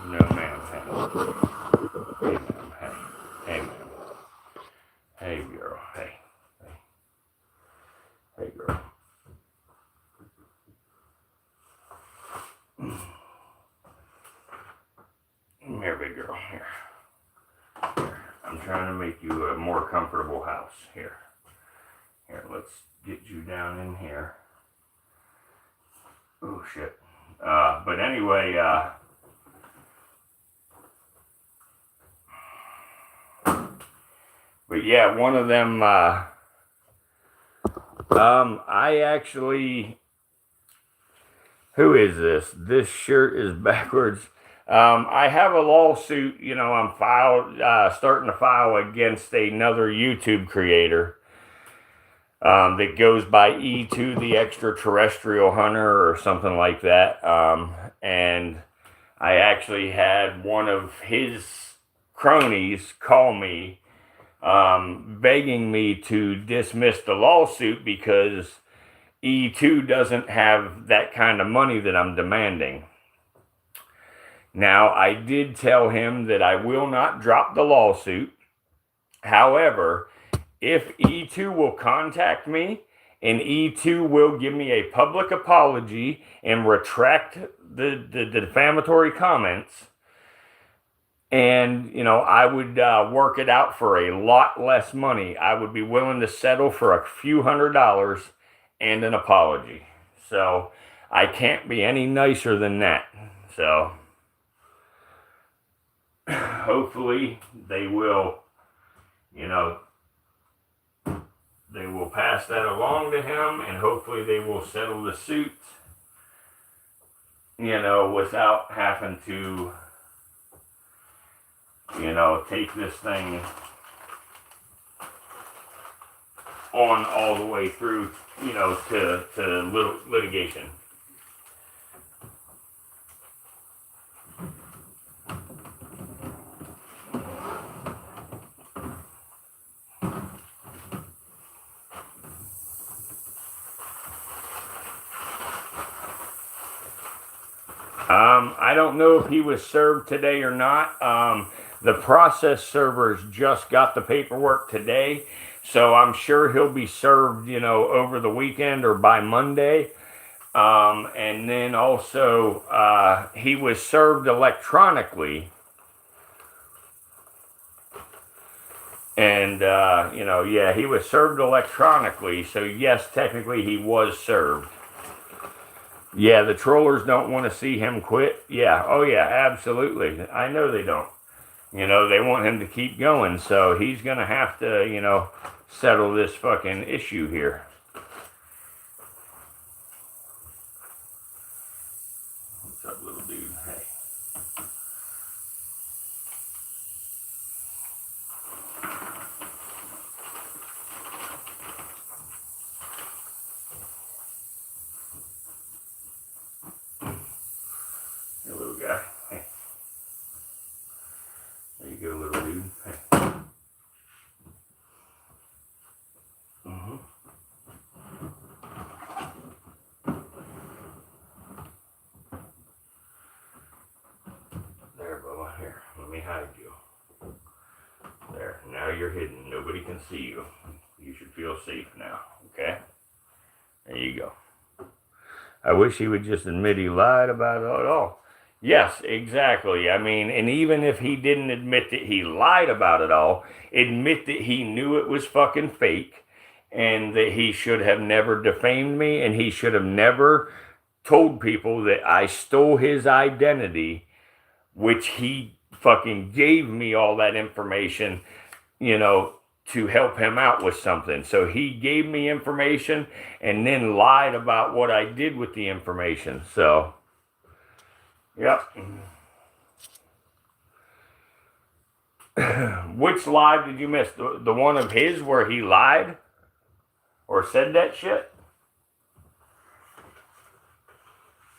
No, ma'am. Hey, ma'am. Hey. Hey, ma'am. Hey, girl. Hey. Hey. Hey, girl. Come here, big girl. Here. Here. I'm trying to make you a more comfortable house. Here. Here, let's get you down in here. Oh, shit. But anyway, but yeah, one of them, I actually, who is this? This shirt is backwards. I have a lawsuit, you know, I'm starting to file against another YouTube creator that goes by E2 the Extraterrestrial Hunter or something like that. And I actually had one of his cronies call me begging me to dismiss the lawsuit because E2 doesn't have that kind of money that I'm demanding. Now, I did tell him that I will not drop the lawsuit. However, if E2 will contact me and E2 will give me a public apology and retract the defamatory comments, and, you know, I would work it out for a lot less money. I would be willing to settle for a few $100s and an apology. So I can't be any nicer than that. So hopefully they will, you know, they will pass that along to him, and hopefully they will settle the suit, you know, without having to, you know, take this thing on all the way through, you know, to litigation. I don't know if he was served today or not. The process servers just got the paperwork today, so I'm sure he'll be served, you know, over the weekend or by Monday. And then also, he was served electronically. And, you know, yeah, he was served electronically. So, yes, technically he was served. Yeah, the trollers don't want to see him quit. Yeah, oh, yeah, absolutely. I know they don't. You know, they want him to keep going. So, he's going to have to, you know, settle this fucking issue here. What's up, little dude? Hey. Hey, little guy. Hey. There you go, little dude. Hey. Mm-hmm. There, Bubba. Here, let me hide you. There, now you're hidden. Nobody can see you. You should feel safe now, okay? There you go. I wish he would just admit he lied about it all. Yes, exactly. I mean, and even if he didn't admit that he lied about it all, admit that he knew it was fucking fake and that he should have never defamed me and he should have never told people that I stole his identity, which he fucking gave me all that information, you know, to help him out with something. So he gave me information and then lied about what I did with the information. So, yep. Which lie did you miss? The one of his where he lied or said that shit?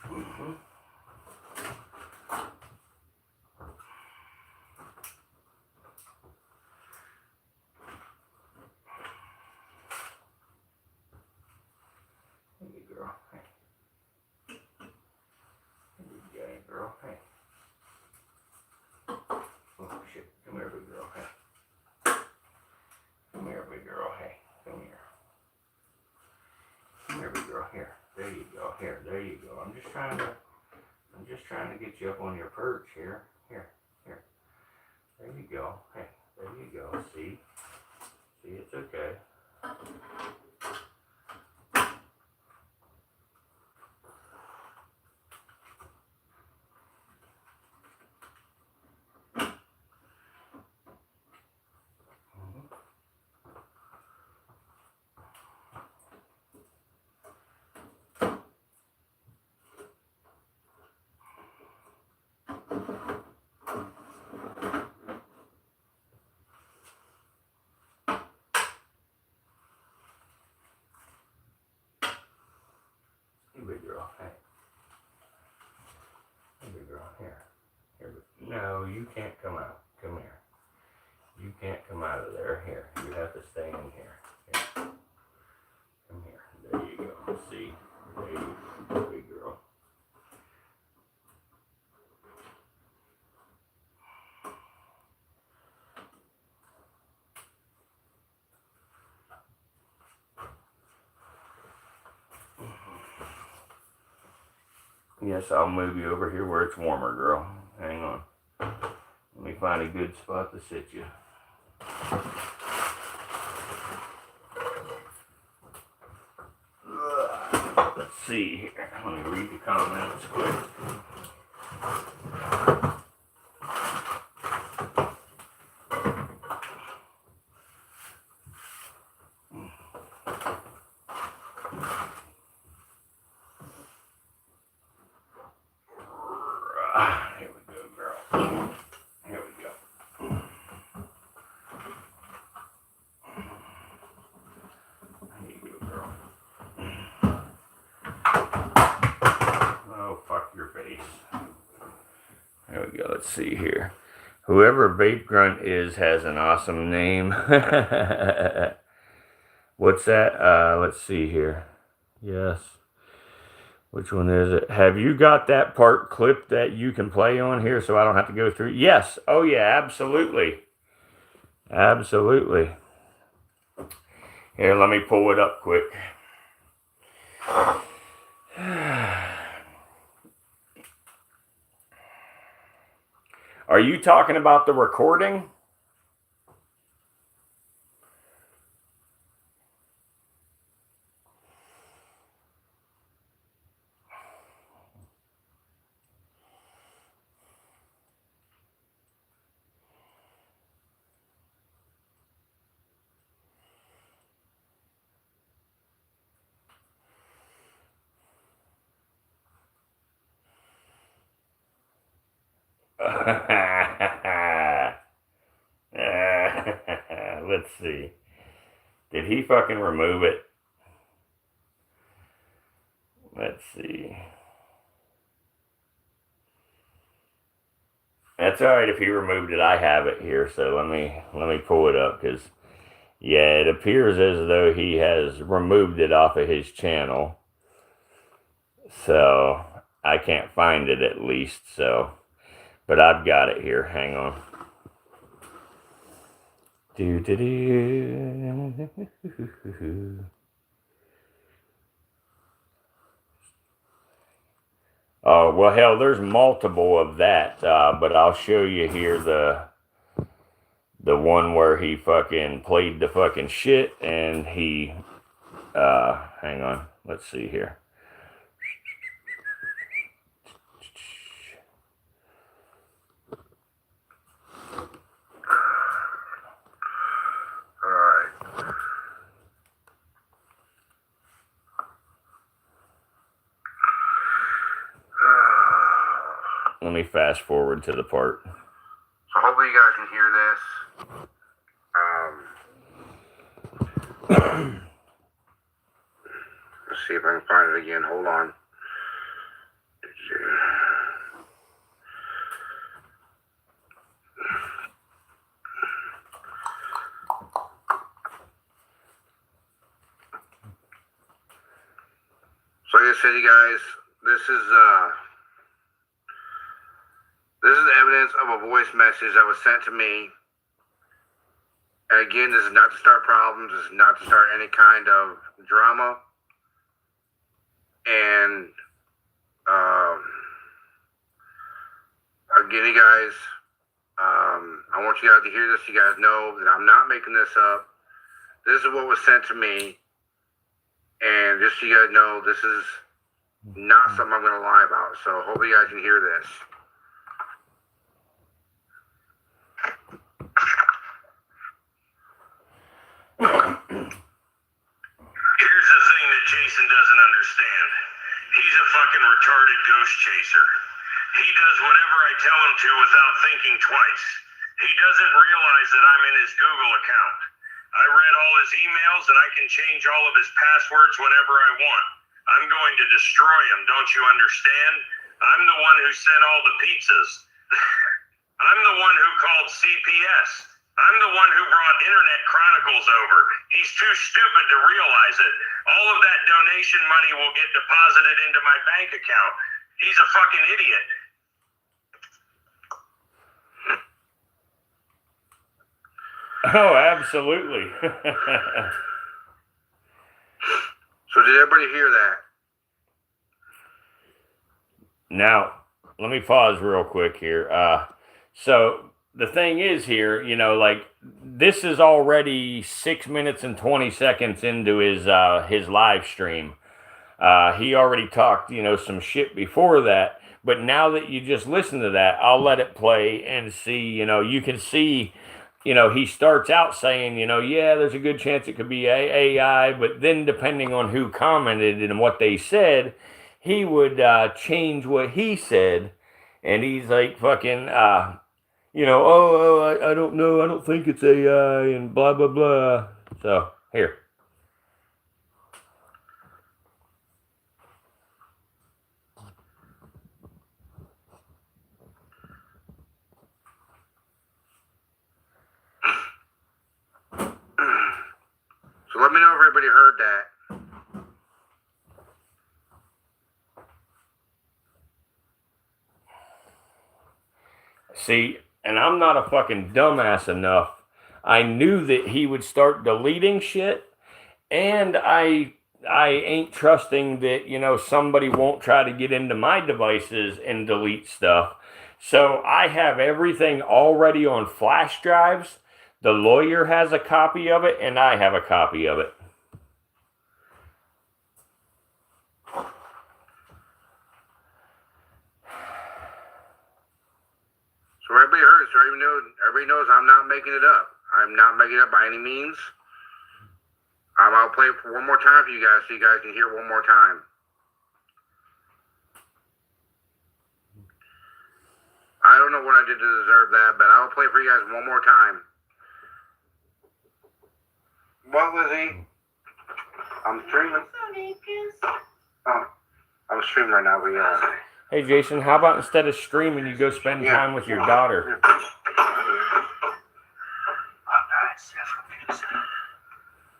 Mm-hmm. Hey, girl. Hey. Hey, girl. Hey. Oh, shit. Come here, big girl. Hey. Come here, big girl. Hey. Come here. Come here, big girl. Here. There you go. Here. There you go. I'm just trying to get you up on your perch here. Here. Here. There you go. Hey. There you go. See? See, it's okay. Big girl, hey. Big girl, here. Here. No, you can't come out. Come here. You can't come out of there. Here. You have to stay in here. Here. Come here. There you go. See? There you go, big girl. Yes, I'll move you over here where it's warmer, girl. Hang on. Let me find a good spot to sit you. Let's see here. Let me read the comments quick. Here we go, girl. Here we go. Here you go, girl. Oh, fuck your face. There we go. Let's see here. Whoever Vape Grunt is has an awesome name. What's that? Let's see here. Yes. Which one is it? Have you got that part clipped that you can play on here so I don't have to go through? Yes. Oh, yeah, absolutely. Absolutely. Here, let me pull it up quick. Are you talking about the recording? Let's see. Did he fucking remove it? Let's see. That's all right if he removed it. I have it here, so let me pull it up because yeah, it appears as though he has removed it off of his channel. So I can't find it at least. So, but I've got it here. Hang on. Do do do. Oh, well, hell, there's multiple of that, but I'll show you here the one where he fucking played the fucking shit and he, hang on, let's see here. Let me fast forward to the part. So hopefully you guys can hear this. Let's see if I can find it again. Hold on. So like I said, you guys, this is evidence of a voice message that was sent to me. And again, this is not to start problems. This is not to start any kind of drama. And again, you guys, I want you guys to hear this. You guys know that I'm not making this up. This is what was sent to me. And just so you guys know, this is not something I'm going to lie about. So hopefully you guys can hear this. Here's the thing that Jason doesn't understand. He's a fucking retarded ghost chaser. He does whatever I tell him to without thinking twice. He doesn't realize that I'm in his Google account. I read all his emails and I can change all of his passwords whenever I want. I'm going to destroy him, don't you understand? I'm the one who sent all the pizzas. I'm the one who called CPS. I'm the one who brought Internet Chronicles over. He's too stupid to realize it. All of that donation money will get deposited into my bank account. He's a fucking idiot. Oh, absolutely. So did everybody hear that? Now, let me pause real quick here. So the thing is here, you know, like this is already 6 minutes and 20 seconds into his live stream. He already talked, you know, some shit before that. But now that you just listen to that, I'll let it play and see, you know, you can see, you know, he starts out saying, you know, yeah, there's a good chance it could be AI. But then depending on who commented and what they said, he would change what he said. And he's like fucking, you know, I don't know. I don't think it's AI and blah, blah, blah. So, here. So let me know if everybody heard that. See, and I'm not a fucking dumbass enough. I knew that he would start deleting shit, and I ain't trusting that, somebody won't try to get into my devices and delete stuff. So I have everything already on flash drives. The lawyer has a copy of it, and I have a copy of it. So everybody heard it. So everybody knows I'm not making it up. I'm not making it up by any means. I'll play it for one more time for you guys so you guys can hear it one more time. I don't know what I did to deserve that, but I'll play it for you guys one more time. What, Lizzie? I'm streaming. Oh, I'm streaming right now, but yeah. Hey, Jason, how about instead of streaming, you go spend time with your daughter?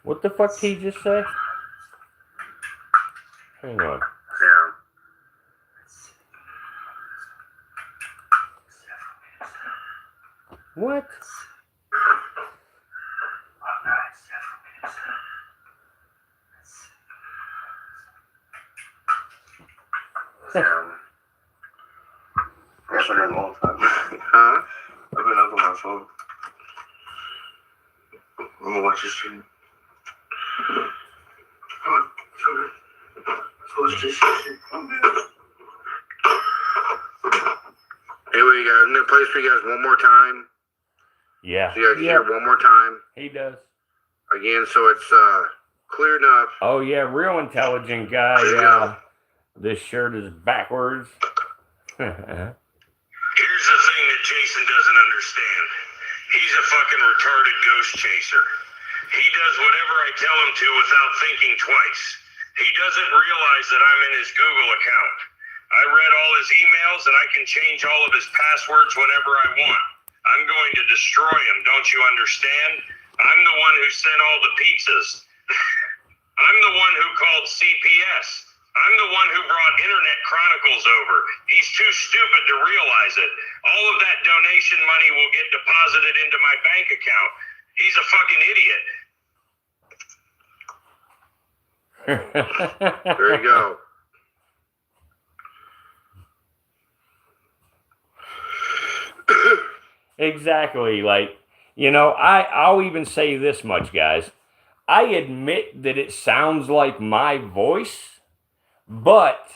What the fuck did he just say? Hang on. Yeah. What? I've been up a long time. Huh? I've been up on my phone. I'm gonna watch this stream. Anyway, guys, I'm gonna play this for you guys one more time. Yeah. So you guys can hear it one more time. He does. Again, so it's clear enough. Oh yeah, real intelligent guy. This shirt is backwards. Here's the thing that Jason doesn't understand. He's a fucking retarded ghost chaser. He does whatever I tell him to without thinking twice. He doesn't realize that I'm in his Google account. I read all his emails and I can change all of his passwords whenever I want. I'm going to destroy him, don't you understand? I'm the one who sent all the pizzas. I'm the one who called CPS. I'm the one who brought Internet Chronicles over. He's too stupid to realize it. All of that donation money will get deposited into my bank account. He's a fucking idiot. There you go. Exactly. Like, I'll even say this much, guys. I admit that it sounds like my voice, but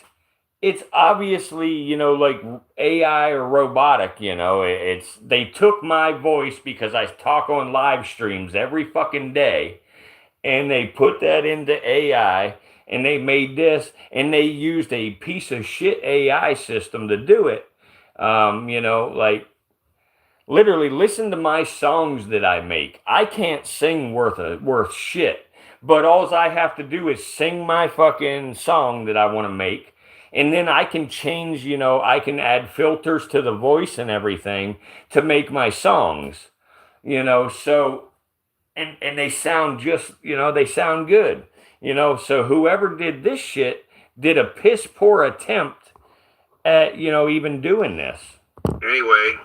it's obviously, like AI or robotic, they took my voice because I talk on live streams every fucking day, and they put that into AI, and they made this, and they used a piece of shit AI system to do it. Like, literally, listen to my songs that I make. I can't sing worth shit, but all I have to do is sing my fucking song that I want to make, and then I can change, I can add filters to the voice and everything to make my songs, so, and they sound they sound good, so whoever did this shit did a piss poor attempt at, even doing this. Anyway.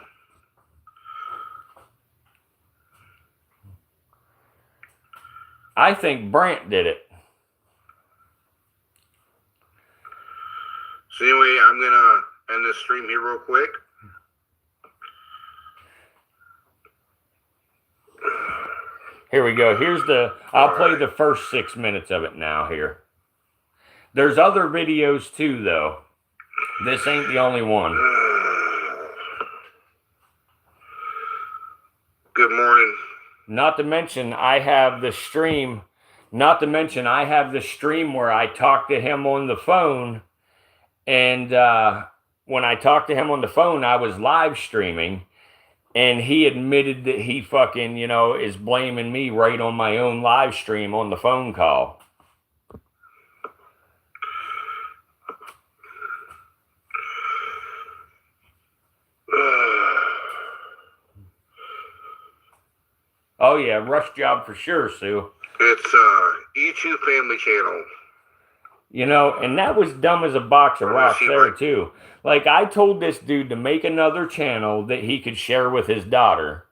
I think Brandt did it. So anyway, I'm going to end this stream here real quick. Here we go. I'll play the first 6 minutes of it now here. There's other videos too, though. This ain't the only one. Good morning. Not to mention, I have the stream where I talk to him on the phone. And when I talked to him on the phone, I was live streaming. And he admitted that he fucking, is blaming me right on my own live stream on the phone call. Oh yeah, rush job for sure, Sue. It's E2 Family Channel. You know, and that was dumb as a box of rocks there, too. Like, I told this dude to make another channel that he could share with his daughter,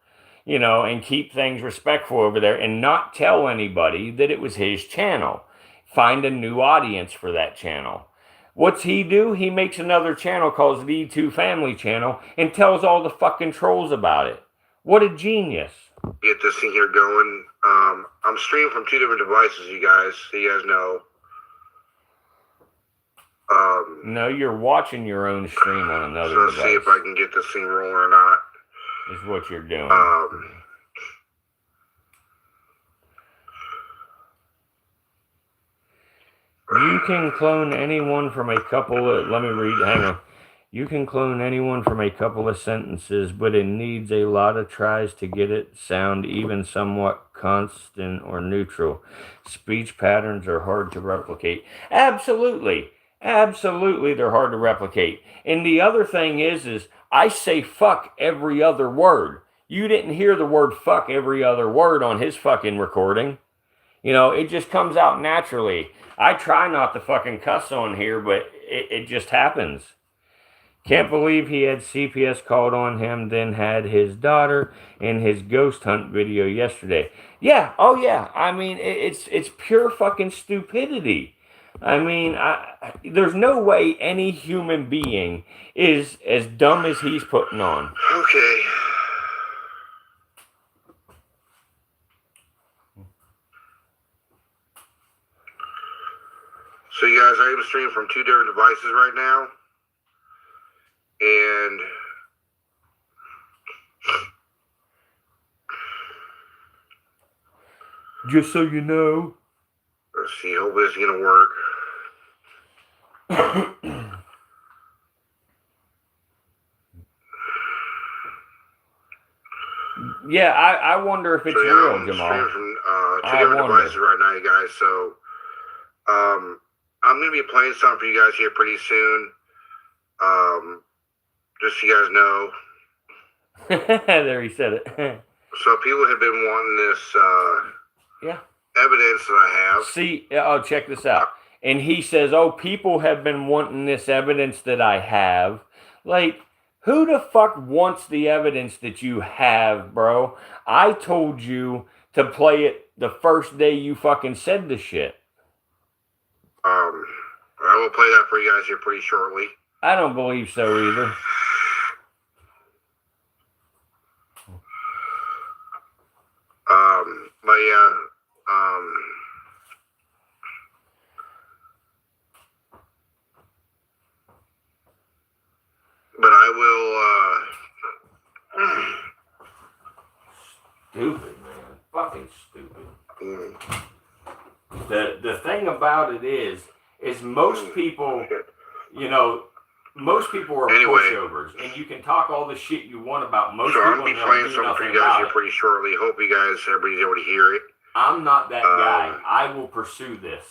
you know, and keep things respectful over there and not tell anybody that it was his channel. Find a new audience for that channel. What's he do? He makes another channel called the E2 Family Channel and tells all the fucking trolls about it. What a genius. Get this thing here going. I'm streaming from 2 different devices, you guys, so you guys know. No, you're watching your own stream on another device. So see if I can get this thing rolling or not. Is what you're doing. You can clone anyone from a couple of... Let me read. Hang on. You can clone anyone from a couple of sentences, but it needs a lot of tries to get it sound even somewhat constant or neutral. Speech patterns are hard to replicate. Absolutely. Absolutely, they're hard to replicate. And the other thing is I say fuck every other word. You didn't hear the word fuck every other word on his fucking recording. You know, it just comes out naturally. I try not to fucking cuss on here, but it just happens. Can't believe he had CPS called on him, then had his daughter in his ghost hunt video yesterday. Yeah, oh yeah. I mean, it's pure fucking stupidity. I mean, there's no way any human being is as dumb as he's putting on. Okay. So you guys, I am streaming from 2 different devices right now. And just so you know. Let's see, hope this is going to work. Yeah, I wonder if it's real, I'm Jamal. streaming from 2 different devices right now, you guys. So I'm going to be playing something for you guys here pretty soon. Just so you guys know. There, he said it. So people have been wanting this evidence that I have. See, oh, check this out. And he says, oh, people have been wanting this evidence that I have. Like, who the fuck wants the evidence that you have, bro? I told you to play it the first day you fucking said the shit. I will play that for you guys here pretty shortly. I don't believe so either. But yeah, but I will, Stupid, man. Fucking stupid. The thing about it is most people, you know, most people are pushovers, and you can talk all the shit you want about most people. So I'm going to be playing something for you guys here pretty shortly. Hope you guys, everybody's able to hear it. I'm not that guy. I will pursue this.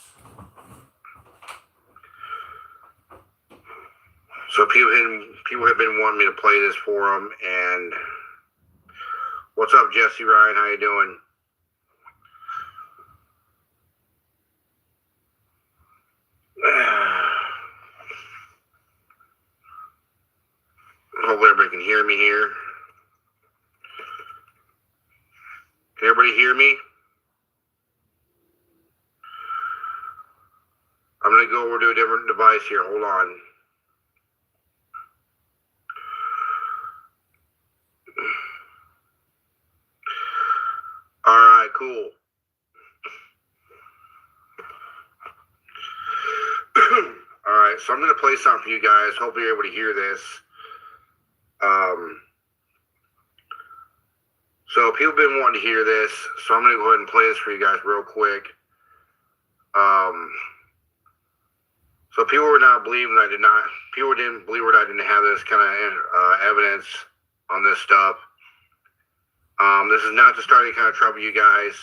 So people have been wanting me to play this for them, and what's up, Jesse Ryan? How you doing? Hopefully everybody can hear me here. Can everybody hear me? I'm going to go over to a different device here. Hold on. All right, cool. All right, so I'm going to play something for you guys. Hopefully you're able to hear this. So people have been wanting to hear this, so I'm going to go ahead and play this for you guys real quick. So people were not believing that people didn't believe that I didn't have this kind of evidence on this stuff. This is not to start any kind of trouble, you guys,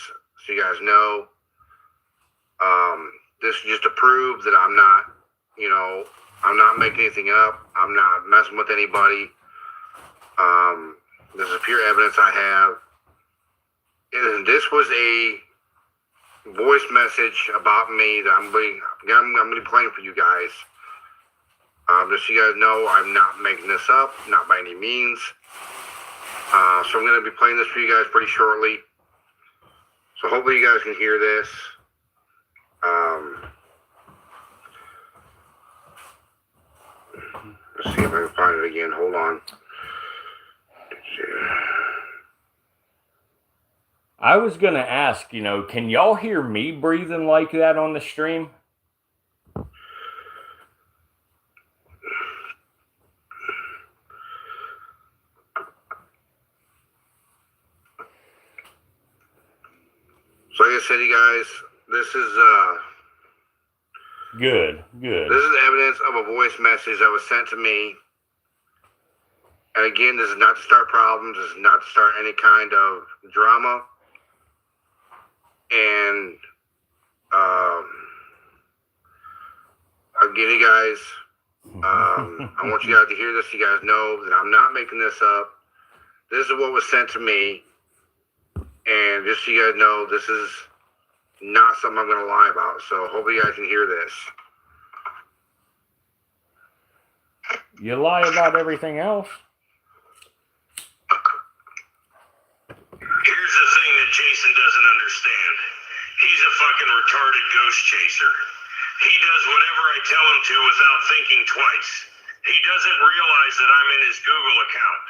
so you guys know. This is just to prove that I'm not, I'm not making anything up. I'm not messing with anybody. This is pure evidence I have. And this was a voice message about me that I'm going to be playing for you guys. Just so you guys know, I'm not making this up, not by any means. So I'm going to be playing this for you guys pretty shortly. So hopefully you guys can hear this. Let's see if I can find it again. Hold on. I was going to ask, can y'all hear me breathing like that on the stream? So like I said, you guys, this is Good. This is evidence of a voice message that was sent to me. And again, this is not to start problems. This is not to start any kind of drama. And again, you guys, I want you guys to hear this. You guys know that I'm not making this up. This is what was sent to me. And just so you guys know, this is not something I'm going to lie about. So hopefully you guys can hear this. You lie about everything else? Here's the thing that Jason doesn't understand. He's a fucking retarded ghost chaser. He does whatever I tell him to without thinking twice. He doesn't realize that I'm in his Google account.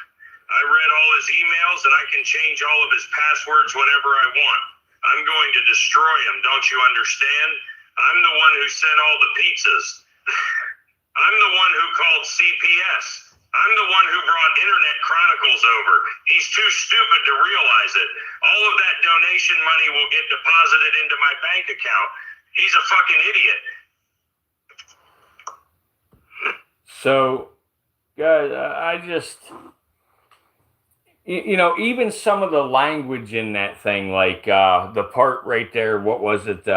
I read all his emails and I can change all of his passwords whenever I want. I'm going to destroy him, don't you understand? I'm the one who sent all the pizzas. I'm the one who called CPS. I'm the one who brought Internet Chronicles over. He's too stupid to realize it. All of that donation money will get deposited into my bank account. He's a fucking idiot. So, guys, I just, even some of the language in that thing, like the part right there, what was it?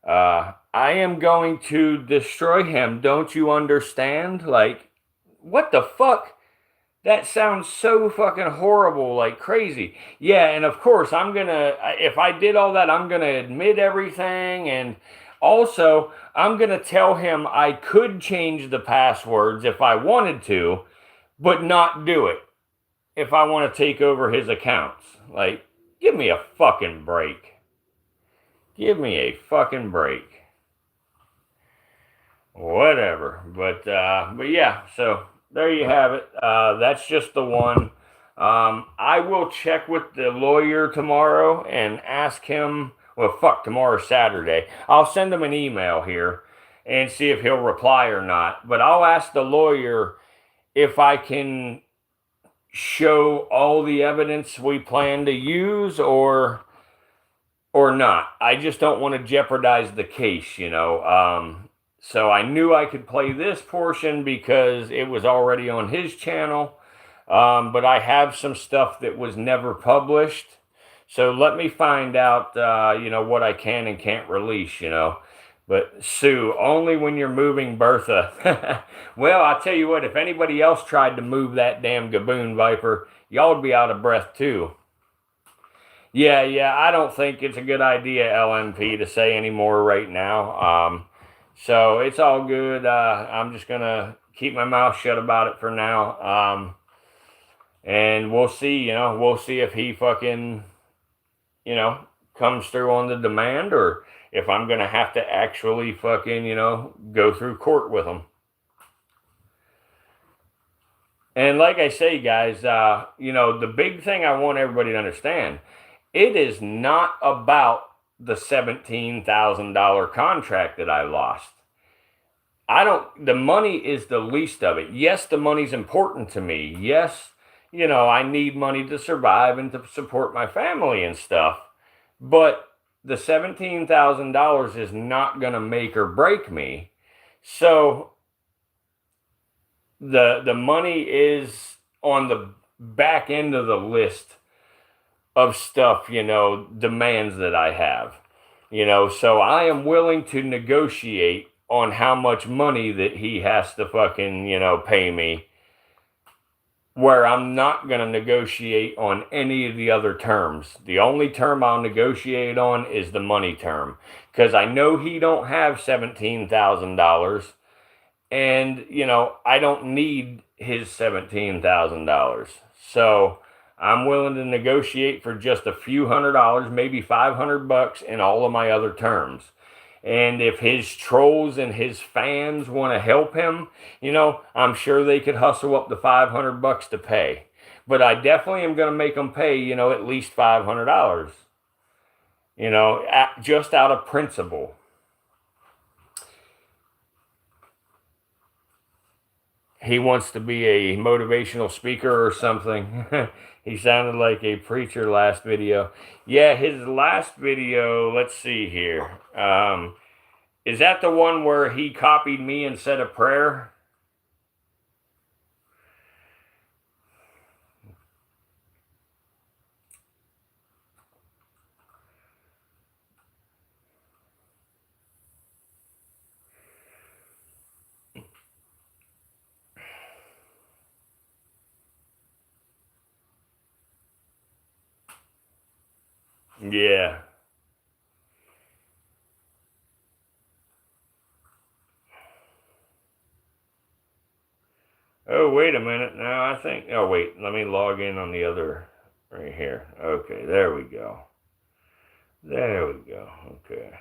I am going to destroy him. Don't you understand? Like, what the fuck? That sounds so fucking horrible, like crazy. Yeah, and of course, if I did all that, I'm gonna admit everything. And also, I'm gonna tell him I could change the passwords if I wanted to, but not do it if I want to take over his accounts. Like, give me a fucking break. Give me a fucking break. Whatever. But yeah, so there you have it. That's just the one. I will check with the lawyer tomorrow and ask him, well, fuck, tomorrow's Saturday. I'll send him an email here and see if he'll reply or not. But I'll ask the lawyer if I can show all the evidence we plan to use or not. I just don't want to jeopardize the case, So I knew I could play this portion because it was already on his channel. But I have some stuff that was never published. So let me find out, what I can and can't release, But Sue, only when you're moving Bertha. Well, I'll tell you what, if anybody else tried to move that damn Gaboon Viper, y'all would be out of breath too. Yeah, I don't think it's a good idea, LMP, to say any more right now. So it's all good. I'm just going to keep my mouth shut about it for now. And we'll see, we'll see if he fucking, comes through on the demand or if I'm going to have to actually fucking, go through court with him. And like I say, guys, the big thing I want everybody to understand, it is not about the $17,000 contract that I lost. The money is the least of it. Yes, the money's important to me. Yes, I need money to survive and to support my family and stuff. But the $17,000 is not going to make or break me. So the money is on the back end of the list of stuff, demands that I have, so I am willing to negotiate on how much money that he has to fucking, pay me where I'm not going to negotiate on any of the other terms. The only term I'll negotiate on is the money term, because I know he don't have $17,000, and I don't need his $17,000. So I'm willing to negotiate for just a few $100s, maybe $500 in all of my other terms. And if his trolls and his fans want to help him, I'm sure they could hustle up the $500 to pay. But I definitely am going to make them pay, at least $500, just out of principle. He wants to be a motivational speaker or something. He sounded like a preacher last video. Yeah, his last video, let's see here. Is that the one where he copied me and said a prayer? Yeah. Oh, wait a minute. Now I think, oh, wait, let me log in on the other, right here. Okay, there we go. There we go. Okay.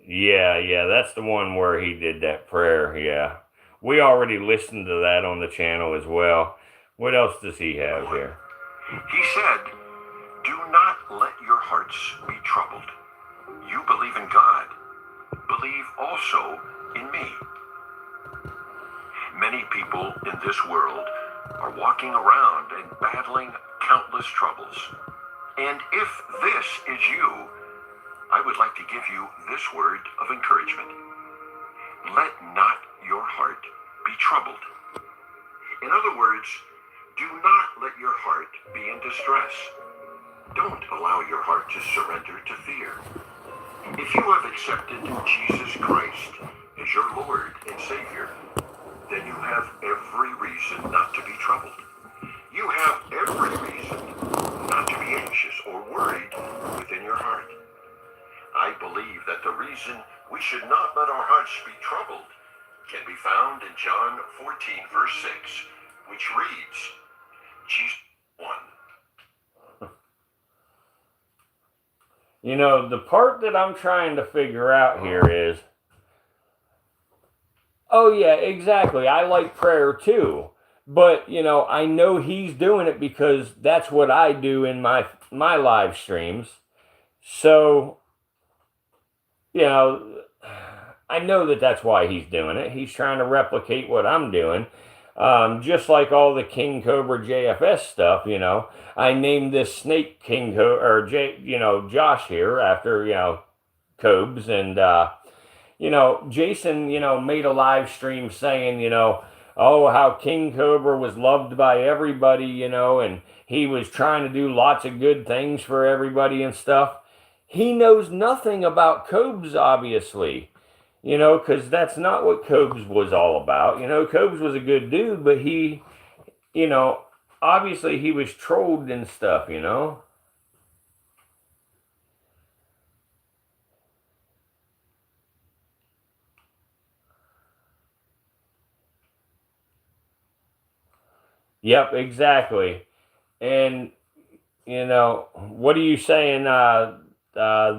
Yeah, that's the one where he did that prayer. Yeah. We already listened to that on the channel as well. What else does he have here? He said, "Do not let your hearts be troubled. You believe in God. Believe also in me." Many people in this world are walking around and battling countless troubles. And if this is you, I would like to give you this word of encouragement. Let not your heart be troubled. In other words, do not let your heart be in distress. Don't allow your heart to surrender to fear. If you have accepted Jesus Christ as your Lord and Savior, then you have every reason not to be troubled. You have every reason not to be anxious or worried within your heart. I believe that the reason we should not let our hearts be troubled can be found in John 14, verse 6, which reads, Jesus 1. The part that I'm trying to figure out here is, oh yeah, exactly, I like prayer too. But, I know he's doing it because that's what I do in my live streams. So, I know that that's why he's doing it. He's trying to replicate what I'm doing. Just like all the King Cobra JFS stuff, I named this snake King Cobra, or Josh here after, Cobes. And, Jason, made a live stream saying, oh, how King Cobra was loved by everybody, and he was trying to do lots of good things for everybody and stuff. He knows nothing about Cobes, obviously, because that's not what Cobes was all about. Cobes was a good dude, but he, obviously he was trolled and stuff, Yep, exactly. And, what are you saying?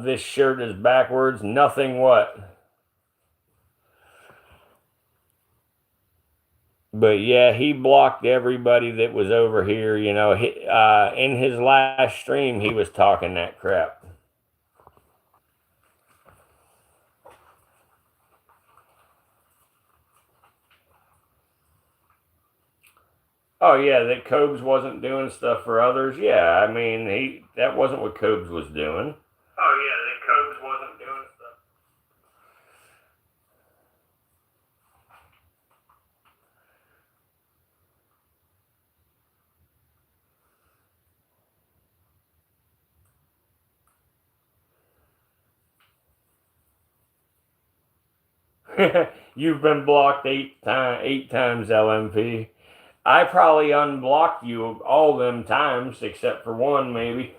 This shirt is backwards. Nothing what? But yeah, he blocked everybody that was over here. In his last stream, he was talking that crap. Oh yeah, that Cobes wasn't doing stuff for others. Yeah, I mean, that wasn't what Cobes was doing. Oh yeah, that Cobes wasn't doing stuff. You've been blocked eight times, LMP. I probably unblocked you all them times, except for one, maybe.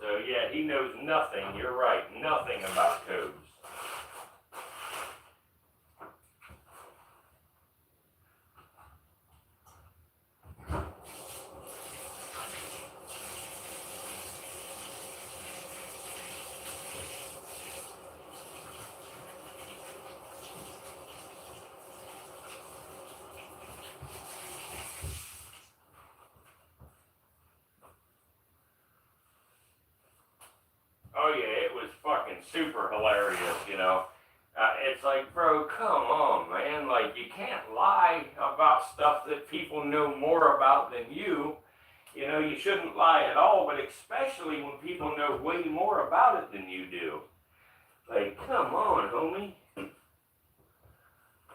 So yeah, he knows nothing. You're right, nothing about codes. Oh yeah, it was fucking super hilarious, you know. It's like, bro, come on, man. Like, you can't lie about stuff that people know more about than you. You know, you shouldn't lie at all, but especially when people know way more about it than you do. Like, come on, homie.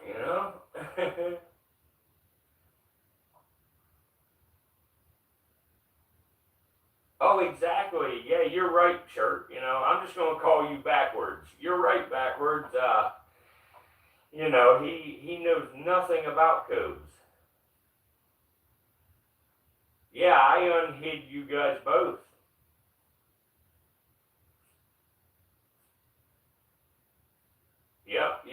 You know? Oh, exactly. Yeah, you're right, Shirt. You know, I'm just going to call you backwards. You're right, backwards. You know, he knows nothing about codes. Yeah, I unhid you guys both. Yep.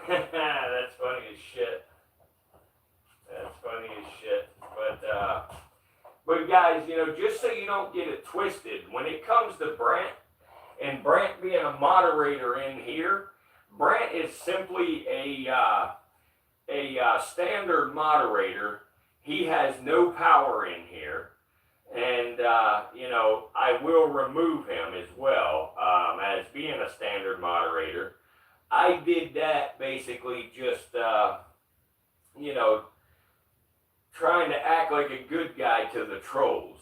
That's funny as shit. That's funny as shit. But guys, you know, just so you don't get it twisted, when it comes to Brandt, and Brandt being a moderator in here, Brandt is simply a standard moderator. He has no power in here. And, you know, I will remove him as well as being a standard moderator. I did that basically just, you know, trying to act like a good guy to the trolls.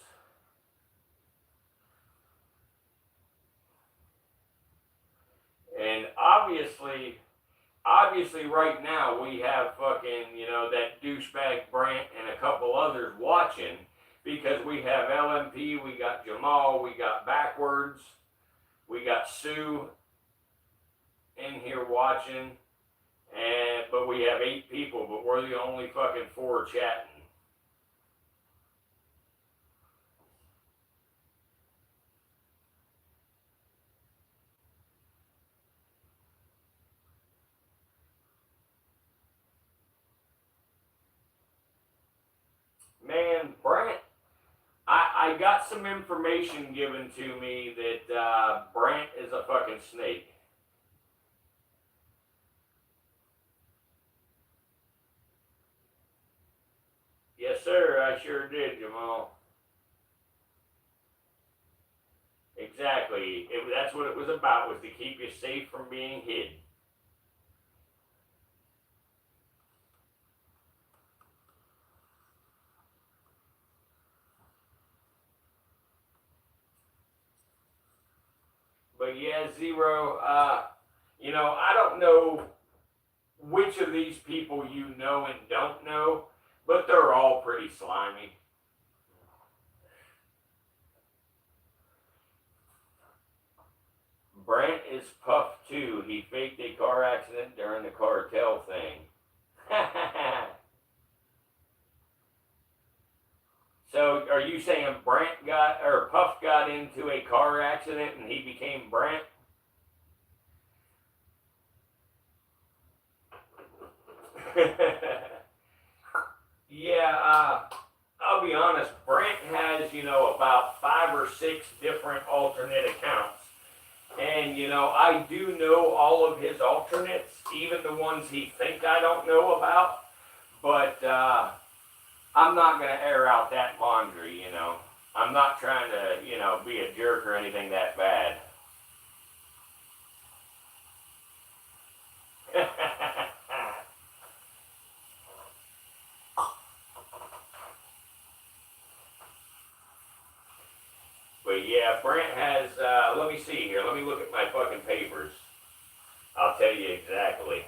And obviously right now we have fucking, you know, that douchebag Brandt and a couple others watching because we have LMP, we got Jamal, we got Backwards, we got Sue in here watching, but we have 8 people, but we're the only fucking 4 chatting. Man, Brandt, I got some information given to me that Brandt is a fucking snake. Yes, sir, I sure did, Jamal. Exactly. That's what it was about, was to keep you safe from being hid. But yeah, Zero, you know, I don't know which of these people you know and don't know, but they're all pretty slimy. Brandt is Puff too. He faked a car accident during the cartel thing. So are you saying Puff got into a car accident and he became Brandt? Yeah, I'll be honest, Brandt has, you know, about 5 or 6 different alternate accounts. And, you know, I do know all of his alternates, even the ones he thinks I don't know about. But I'm not going to air out that laundry, you know. I'm not trying to, you know, be a jerk or anything that bad. But yeah, Brandt has, let me see here. Let me look at my fucking papers. I'll tell you exactly.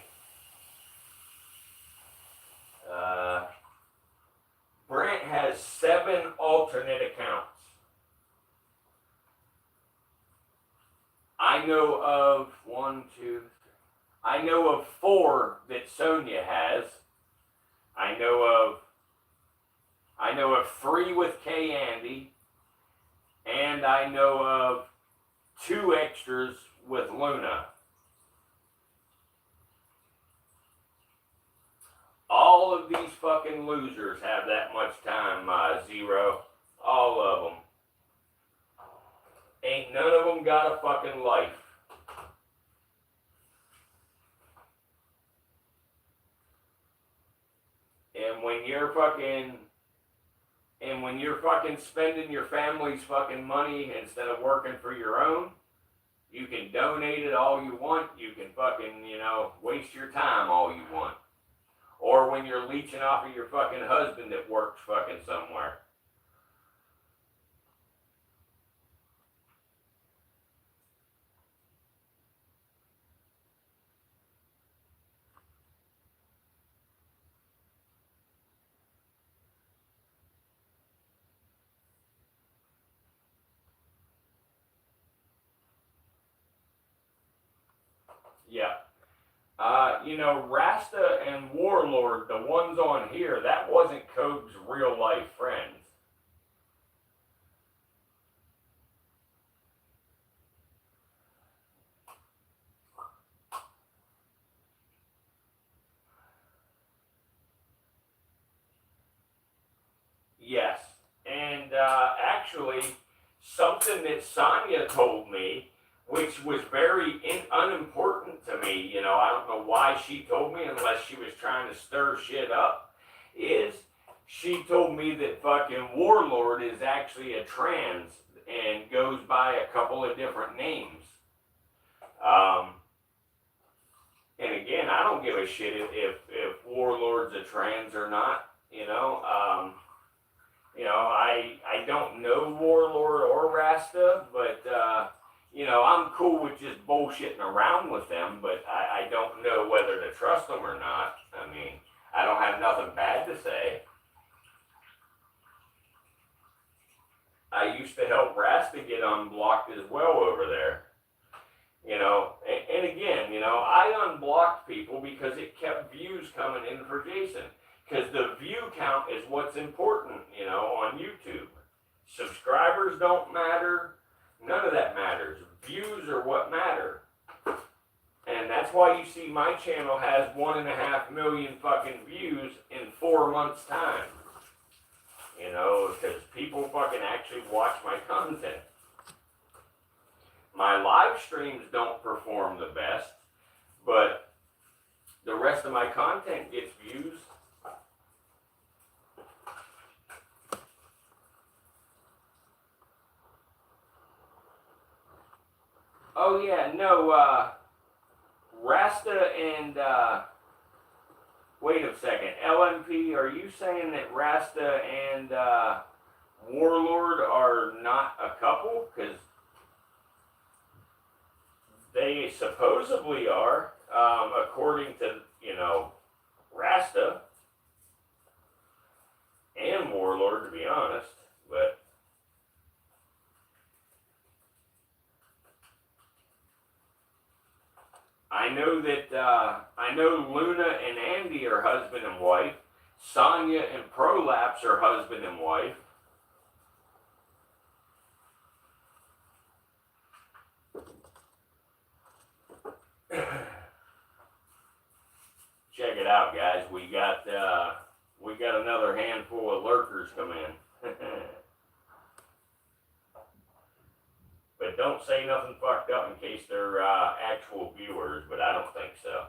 Brandt has 7 alternate accounts. I know of 1, 2, I know of 4 that Sonia has. I know of 3 with Kay Andy, and I know of 2 extras with Luna. All of these fucking losers have that much time, Zero. All of them. Ain't none of them got a fucking life. And when you're fucking spending your family's fucking money instead of working for your own, you can donate it all you want. You can fucking, waste your time all you want. Or when you're leeching off of your fucking husband that works fucking somewhere. Yeah. Rasta and Warlord, the ones on here, that wasn't Code's real life friends. Yes. And actually, something that Sonia told me, which was very unimportant to me, I don't know why she told me unless she was trying to stir shit up, is she told me that fucking Warlord is actually a trans and goes by a couple of different names. And again, I don't give a shit if Warlord's a trans or not, I don't know Warlord or Rasta, but, I'm cool with just bullshitting around with them, but I don't know whether to trust them or not. I mean, I don't have nothing bad to say. I used to help Rasta get unblocked as well over there. And again, I unblocked people because it kept views coming in for Jason. Because the view count is what's important, on YouTube. Subscribers don't matter. None of that matters. Views are what matter. And that's why you see my channel has 1.5 million fucking views in 4 months' time. Because people fucking actually watch my content. My live streams don't perform the best, but the rest of my content gets views. Oh yeah, no, Rasta and, wait a second, LMP, are you saying that Rasta and, Warlord are not a couple? Because they supposedly are, according to, Rasta and Warlord, to be honest, but I know Luna and Andy are husband and wife. Sonia and Prolapse are husband and wife. Check it out, guys. We got another handful of lurkers come in. But don't say nothing fucked up in case they're actual viewers, but I don't think so.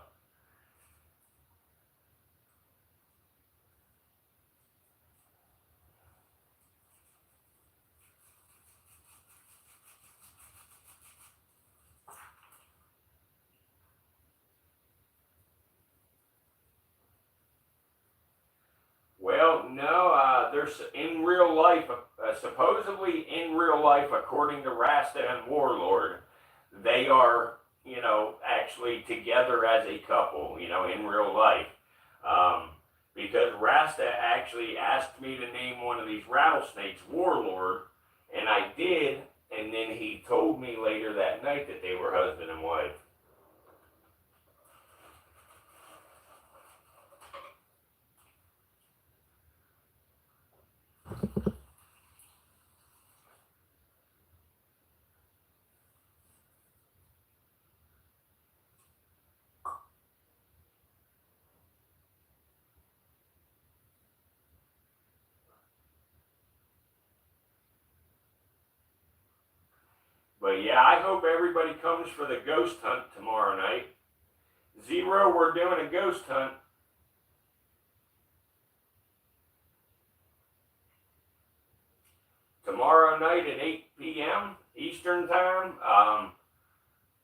Well, no, there's in real life, supposedly in real life, according to Rasta and Warlord, they are actually together as a couple, in real life. Um, because Rasta actually asked me to name one of these rattlesnakes Warlord, and I did, and then he told me later that night that they were husband and wife. But yeah, I hope everybody comes for the ghost hunt tomorrow night. Zero, we're doing a ghost hunt. Tomorrow night at 8 p.m. Eastern Time.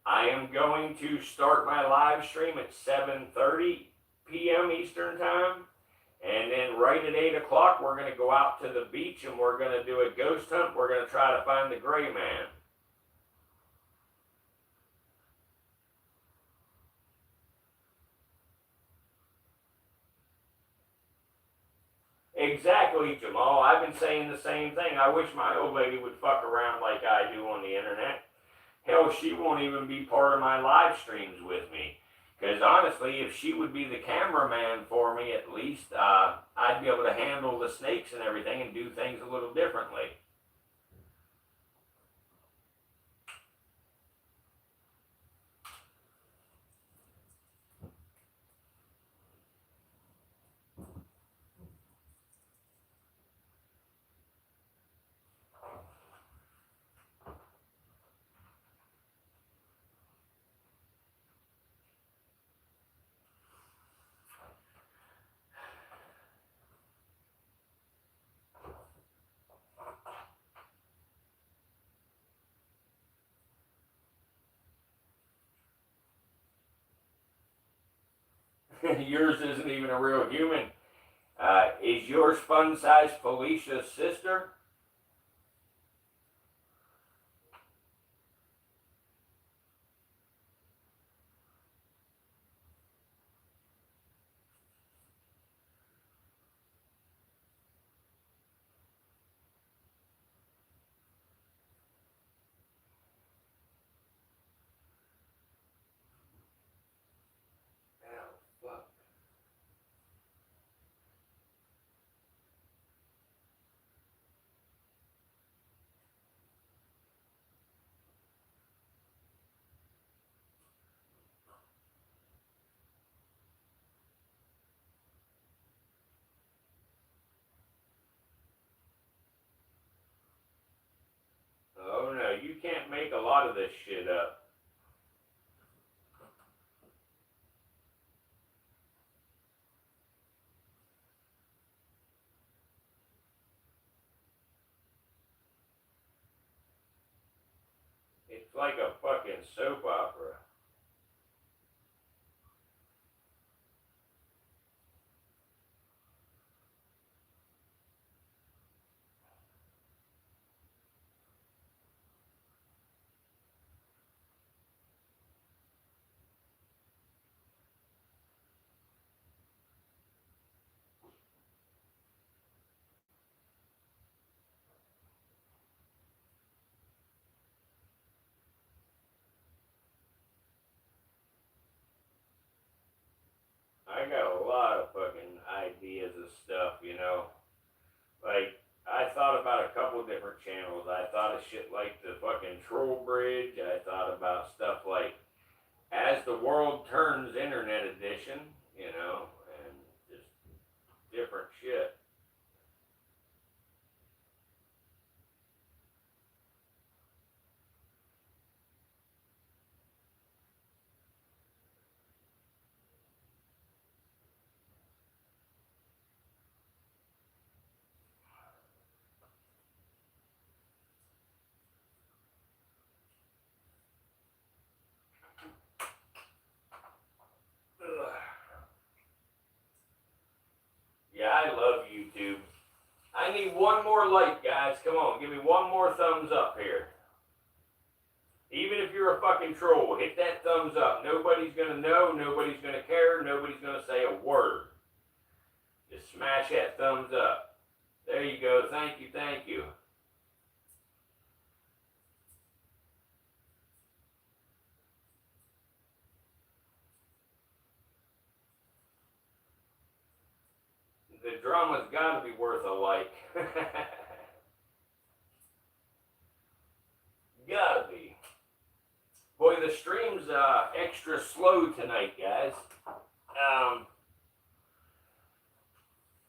I am going to start my live stream at 7:30 p.m. Eastern Time. And then right at 8 o'clock, we're going to go out to the beach and we're going to do a ghost hunt. We're going to try to find the gray man. Exactly, Jamal. I've been saying the same thing. I wish my old lady would fuck around like I do on the internet. Hell, she won't even be part of my live streams with me. Because honestly, if she would be the cameraman for me at least, I'd be able to handle the snakes and everything and do things a little differently. Yours isn't even a real human. Is yours fun-sized Felicia's sister? Oh no, you can't make a lot of this shit up. It's like a fucking soap opera. I got a lot of fucking ideas of stuff. Like, I thought about a couple different channels. I thought of shit like the fucking Troll Bridge. I thought about stuff like As the World Turns Internet Edition, and just different shit. Ugh. Yeah, I love YouTube. I need one more like, guys. Come on, give me one more thumbs up here. Even if you're a fucking troll, hit that thumbs up. Nobody's going to know. Nobody's going to care. Nobody's going to say a word. Just smash that thumbs up. There you go. Thank you. Thank you. The drama's got to be worth a like. Gotta be. Boy, the stream's extra slow tonight, guys.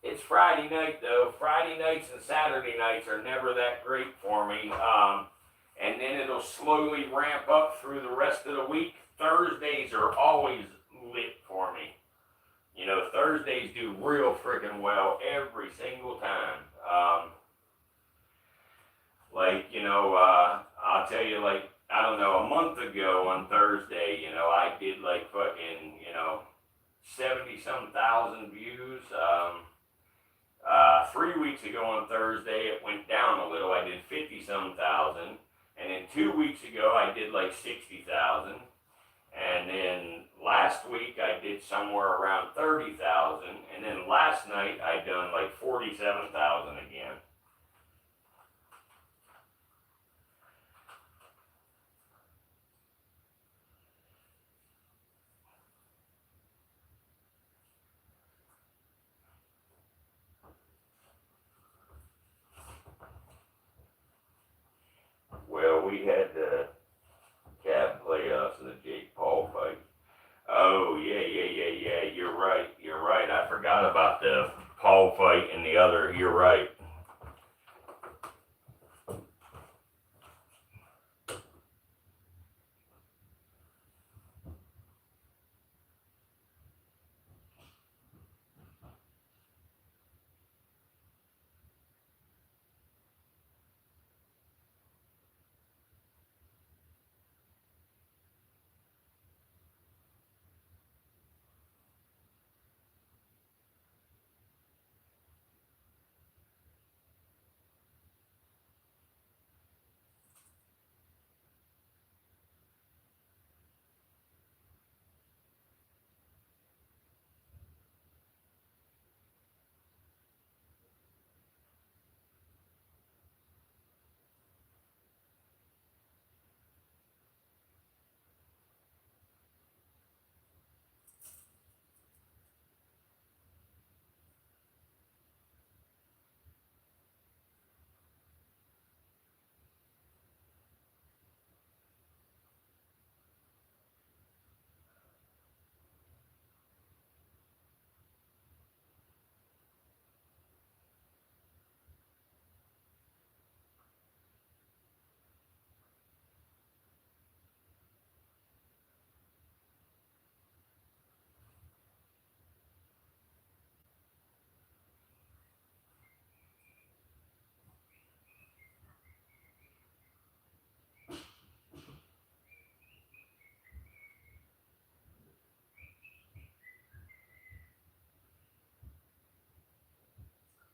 It's Friday night, though. Friday nights and Saturday nights are never that great for me. And then it'll slowly ramp up through the rest of the week. Thursdays are always lit for me. You know, Thursdays do real freaking well every single time. I'll tell you, like, I don't know, a month ago on Thursday, you know, I did like fucking, 70-some thousand views. 3 weeks ago on Thursday, it went down a little. I did 50-some thousand. And then 2 weeks ago, I did like 60,000. And then last week, I did somewhere around 30,000. And then last night, I done like 47,000 again. Well, we had the cab playoffs and the Jake Paul fight. Oh, yeah. You're right. I forgot about the Paul fight and the other. You're right.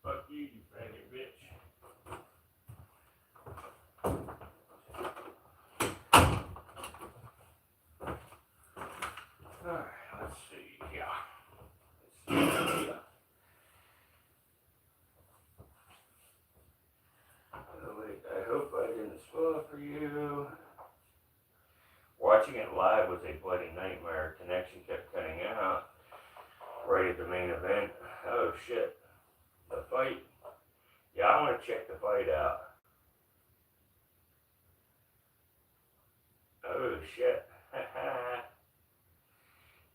Fuck you, you faggot bitch. Alright, let's see. Yeah. Oh, wait, I hope I didn't spoil it for you. Watching it live was a bloody nightmare. Connection kept cutting out right at the main event. Oh, shit. The fight? Yeah, I want to check the fight out. Oh, shit.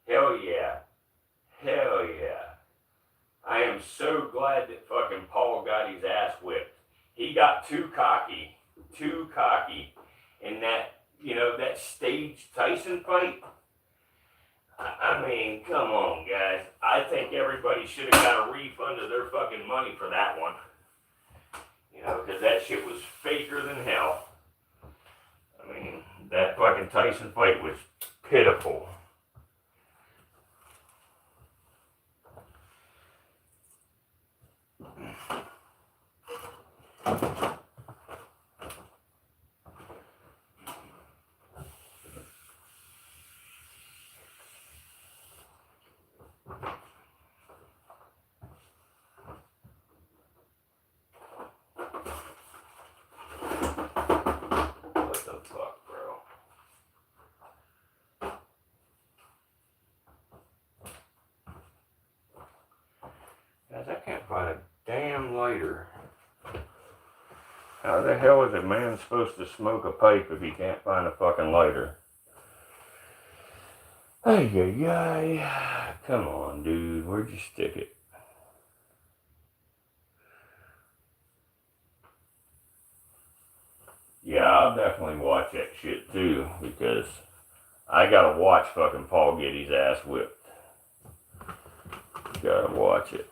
Hell yeah. Hell yeah. I am so glad that fucking Paul got his ass whipped. He got too cocky in that, that staged Tyson fight. I mean, come on, guys. I think everybody should have got a refund of their fucking money for that one. Because that shit was faker than hell. I mean, that fucking Tyson fight was pitiful. Guys, I can't find a damn lighter. How the hell is a man supposed to smoke a pipe if he can't find a fucking lighter? Ay, ay, ay. Come on, dude. Where'd you stick it? Yeah, I'll definitely watch that shit too, because I gotta watch fucking Paul get his ass whipped. Gotta watch it.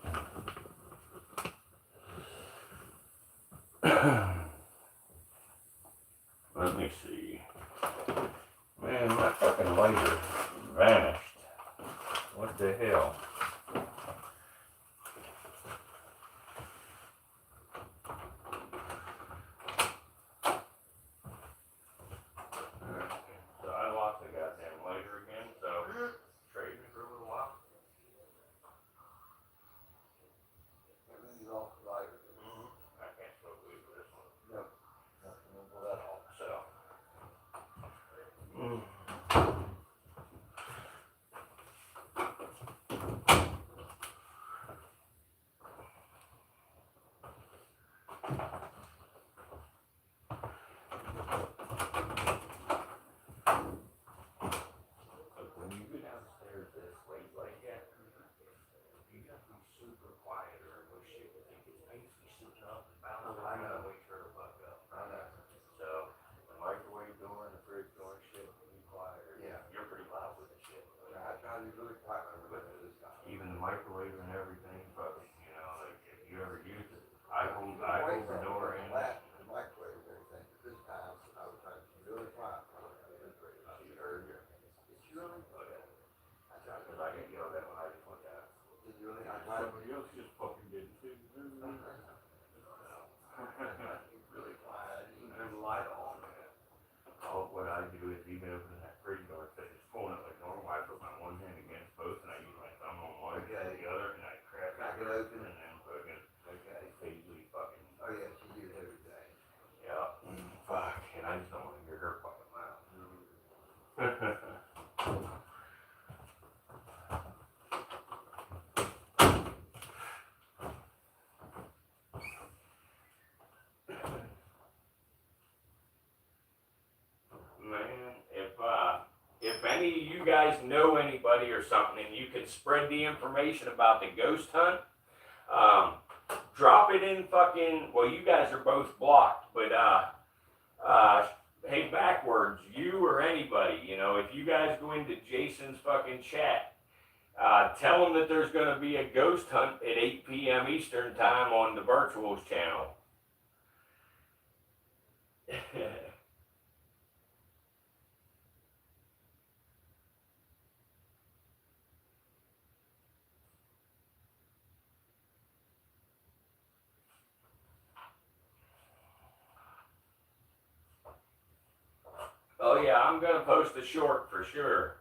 Let me see. Man, my fucking lighter vanished. What the hell? So I lost the goddamn lighter again, so trade me for a little while. Everything's off the lighter. I can't smoke weed with this one. No, nothing to pull that off. So. When you go downstairs this late like that, you gotta be super quiet or no shit. I think it's makes me sitting up and bouncing. I gotta wake her to fuck up. I know. So the microwave door and the fridge door and shit, be quiet. Yeah. You're pretty loud with the shit. I try to be really quiet when I go to this guy. Even the microwave and everything, fucking, you know, like if you ever use it, I hold the door in. The microwave and everything, but this time I was trying to be really quiet. She heard you. It's you really? Oh, yeah. I tried to. Because I get yelled at when I just went down. Did you really? I tried to. Somebody else just fucking did too. Really quiet. You turn the light on, man. Oh, what I do is even opening that fridge door, instead of just pulling it like normal, I put my one hand against both and I use my thumb on one and the other and I crack Crack it it open. and then fucking Okay. easily fucking. Oh yeah, she did everything. Yeah. Fuck. And I just don't want to hear her fucking mouth. Man, if any of you guys know anybody or something and you can spread the information about the ghost hunt, drop it in fucking, well, you guys are both blocked, but hey, backwards, you or anybody, you know, if you guys go into Jason's fucking chat, tell him that there's going to be a ghost hunt at 8 p.m. Eastern time on the Virtuals channel. Oh yeah, I'm gonna post a short for sure.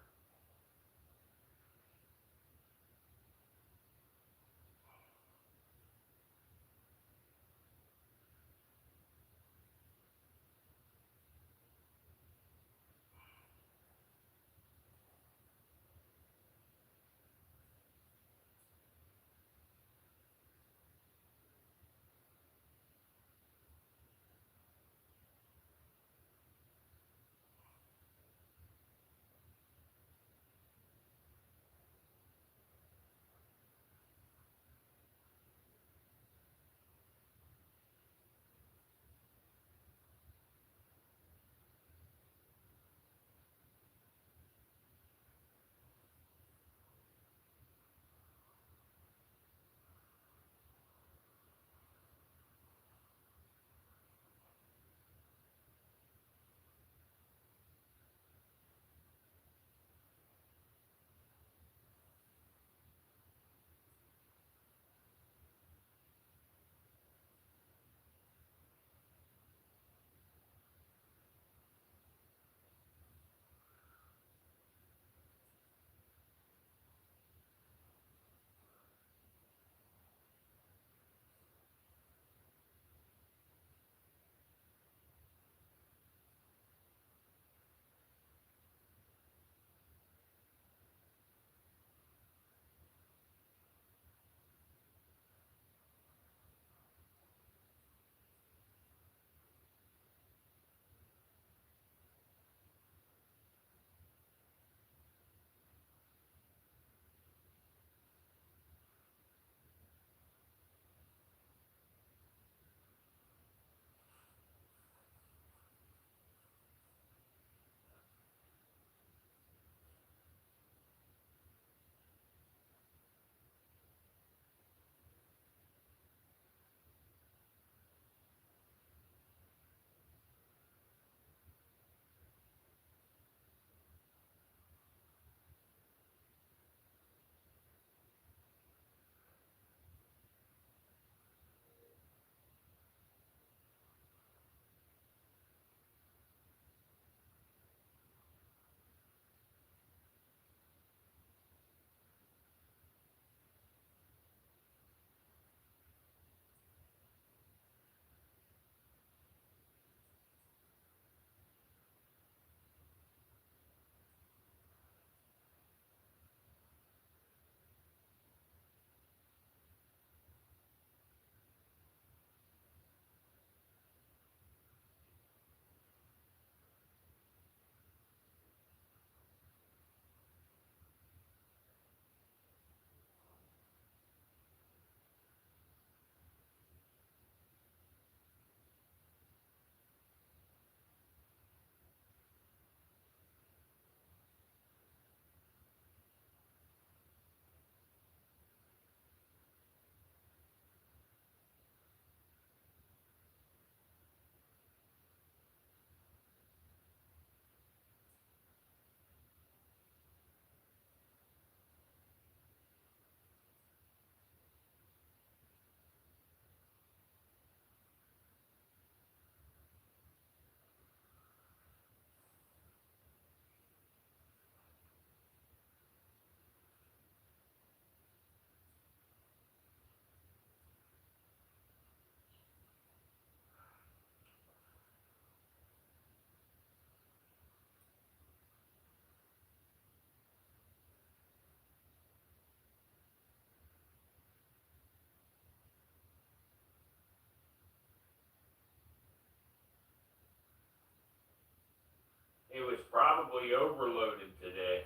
It was probably overloaded today.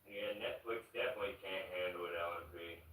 Yeah, Netflix definitely can't handle it, LMP.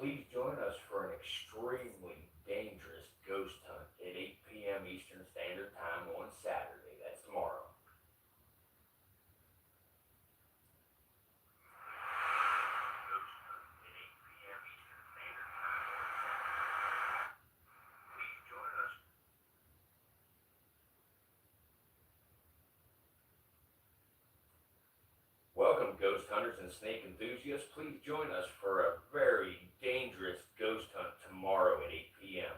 Please join us for an extremely dangerous ghost hunt at 8 p.m. Eastern Standard Time on Saturday. That's tomorrow. Welcome, ghost hunters and snake enthusiasts. Please join us for a very dangerous ghost hunt tomorrow at 8 p.m.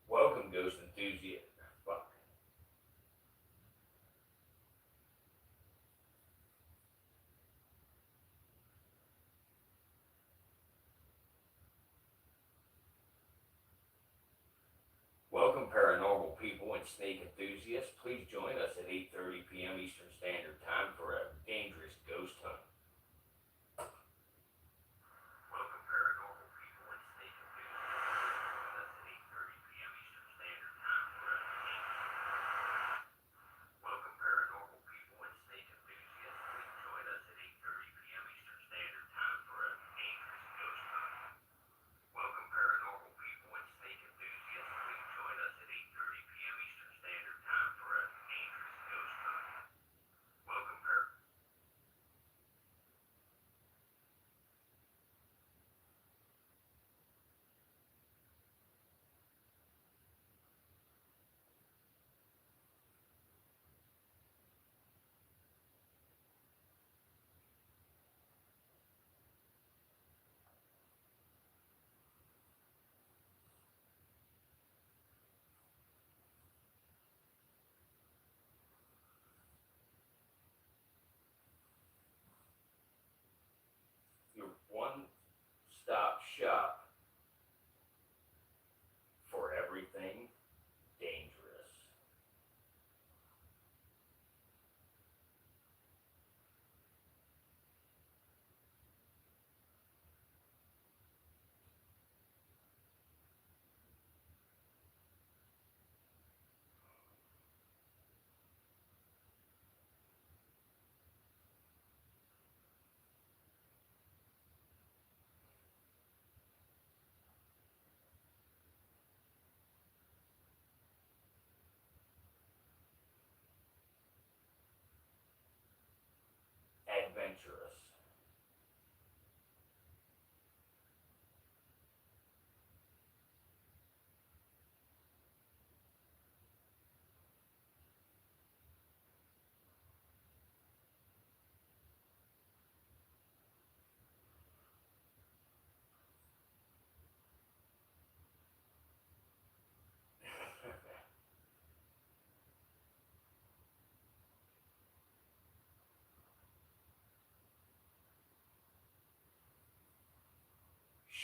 Welcome, ghost enthusiasts. Fuck. Welcome, paranormal people and snake enthusiasts. Please join us at 8:30 p.m. Eastern Standard Time for a dangerous ghost hunt. Welcome, paranormal people and snake enthusiasts. Join us at 8:30 p.m. Eastern Standard Time for a Welcome, paranormal people and snake enthusiasts. Please join us at 8:30 p.m. Eastern Standard Time for a dangerous ghost hunt. Welcome, paranormal people and snake enthusiasts. Please join us at 8:30 p.m. Eastern Standard Time for a dangerous ghost hunt.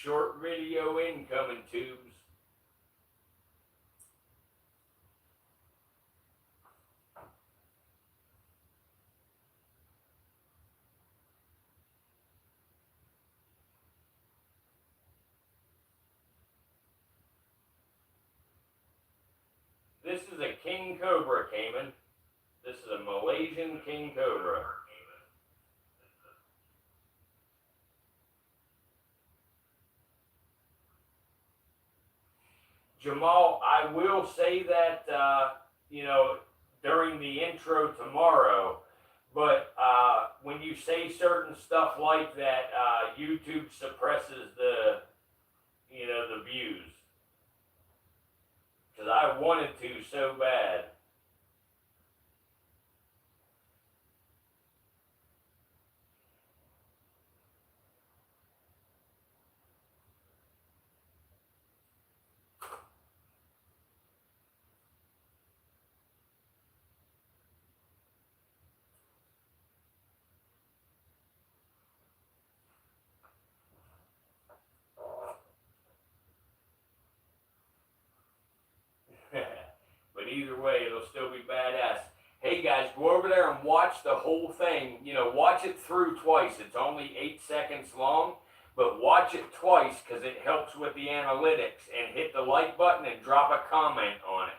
Short video incoming, tubes. This is a king cobra, Cayman. This is a Malaysian king cobra. Jamal, I will say that, during the intro tomorrow, but when you say certain stuff like that, YouTube suppresses the views. Because I wanted to so bad. But either way, it'll still be badass. Hey guys, go over there and watch the whole thing. Watch it through twice. It's only 8 seconds long, but watch it twice because it helps with the analytics. And hit the like button and drop a comment on it.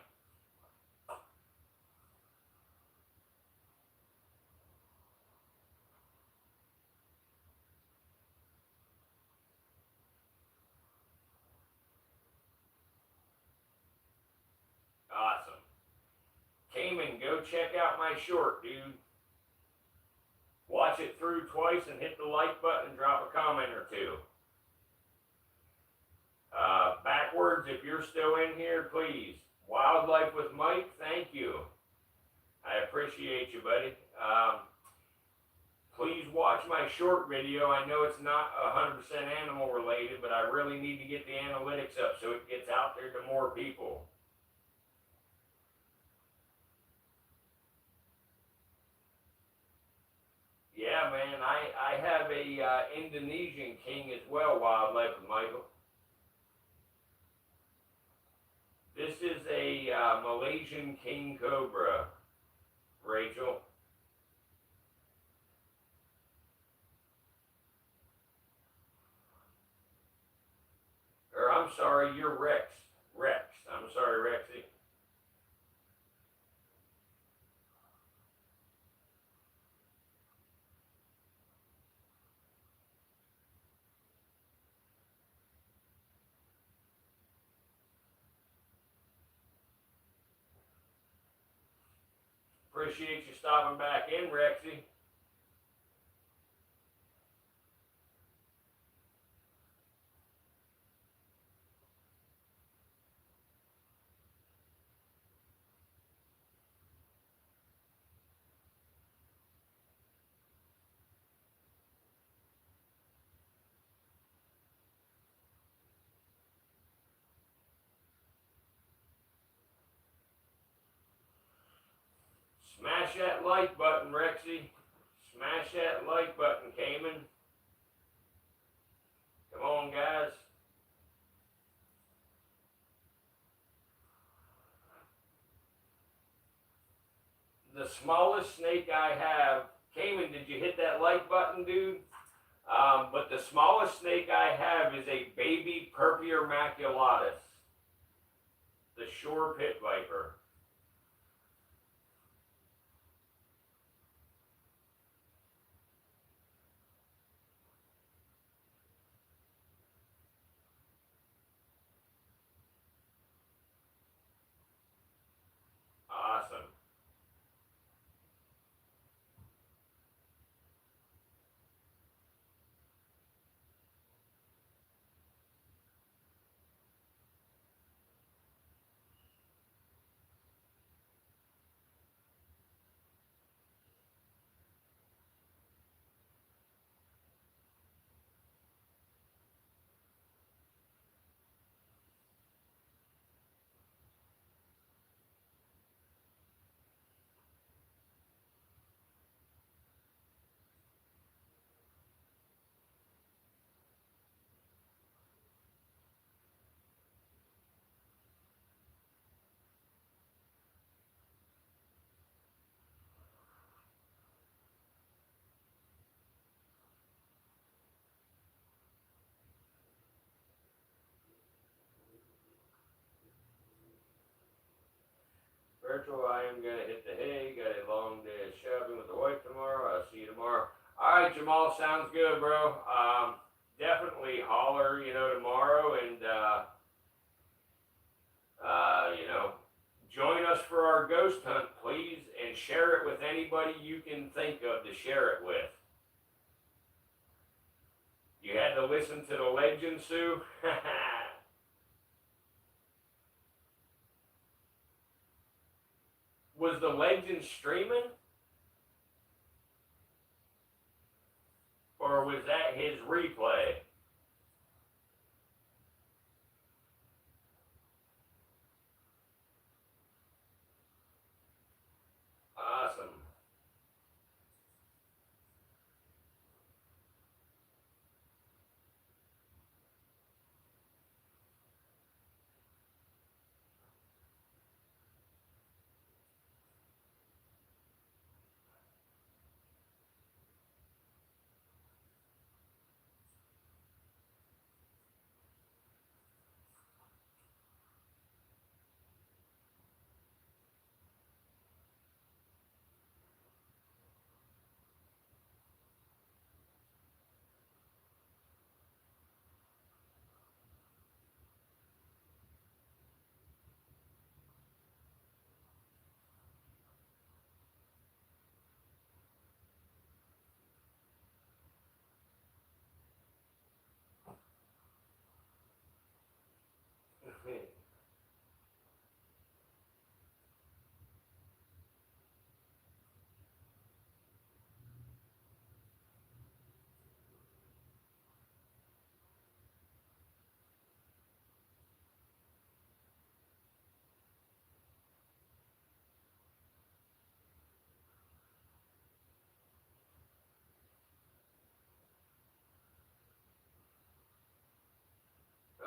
Awesome. Cayman, go check out my short, dude. Watch it through twice and hit the like button and drop a comment or two. Backwards, if you're still in here, please. Wildlife with Mike, thank you. I appreciate you, buddy. Please watch my short video. I know it's not 100% animal related, but I really need to get the analytics up so it gets out there to more people. Yeah, man, I have a Indonesian king as well, Wildlife with Michael. This is a Malaysian king cobra, Rachel. Or I'm sorry, you're Rex. Rex. I'm sorry, Rexy. Appreciate you stopping back in, Rexy. Smash that like button, Rexy. Smash that like button, Cayman. Come on, guys. The smallest snake I have, Cayman, did you hit that like button, dude? But the smallest snake I have is a baby Purpurea maculatus, the shore pit viper. Awesome. Virtual, I am gonna hit the hay. Got a long day of shopping with the wife tomorrow. I'll see you tomorrow. All right, Jamal, sounds good, bro. Definitely holler, tomorrow, and join us for our ghost hunt, please, and share it with anybody you can think of to share it with. You had to listen to the legend, Sue? Was the legend streaming? Or was that his replay? Awesome.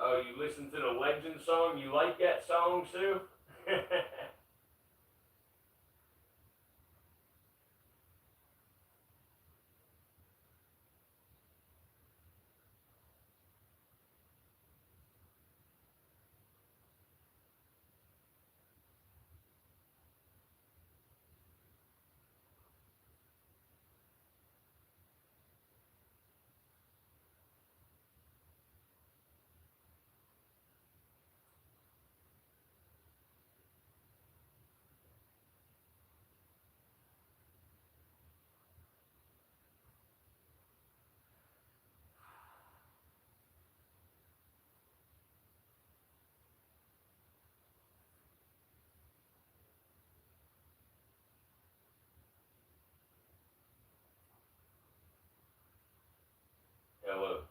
Oh, you listen to the legend song? You like that song, Sue? Hello.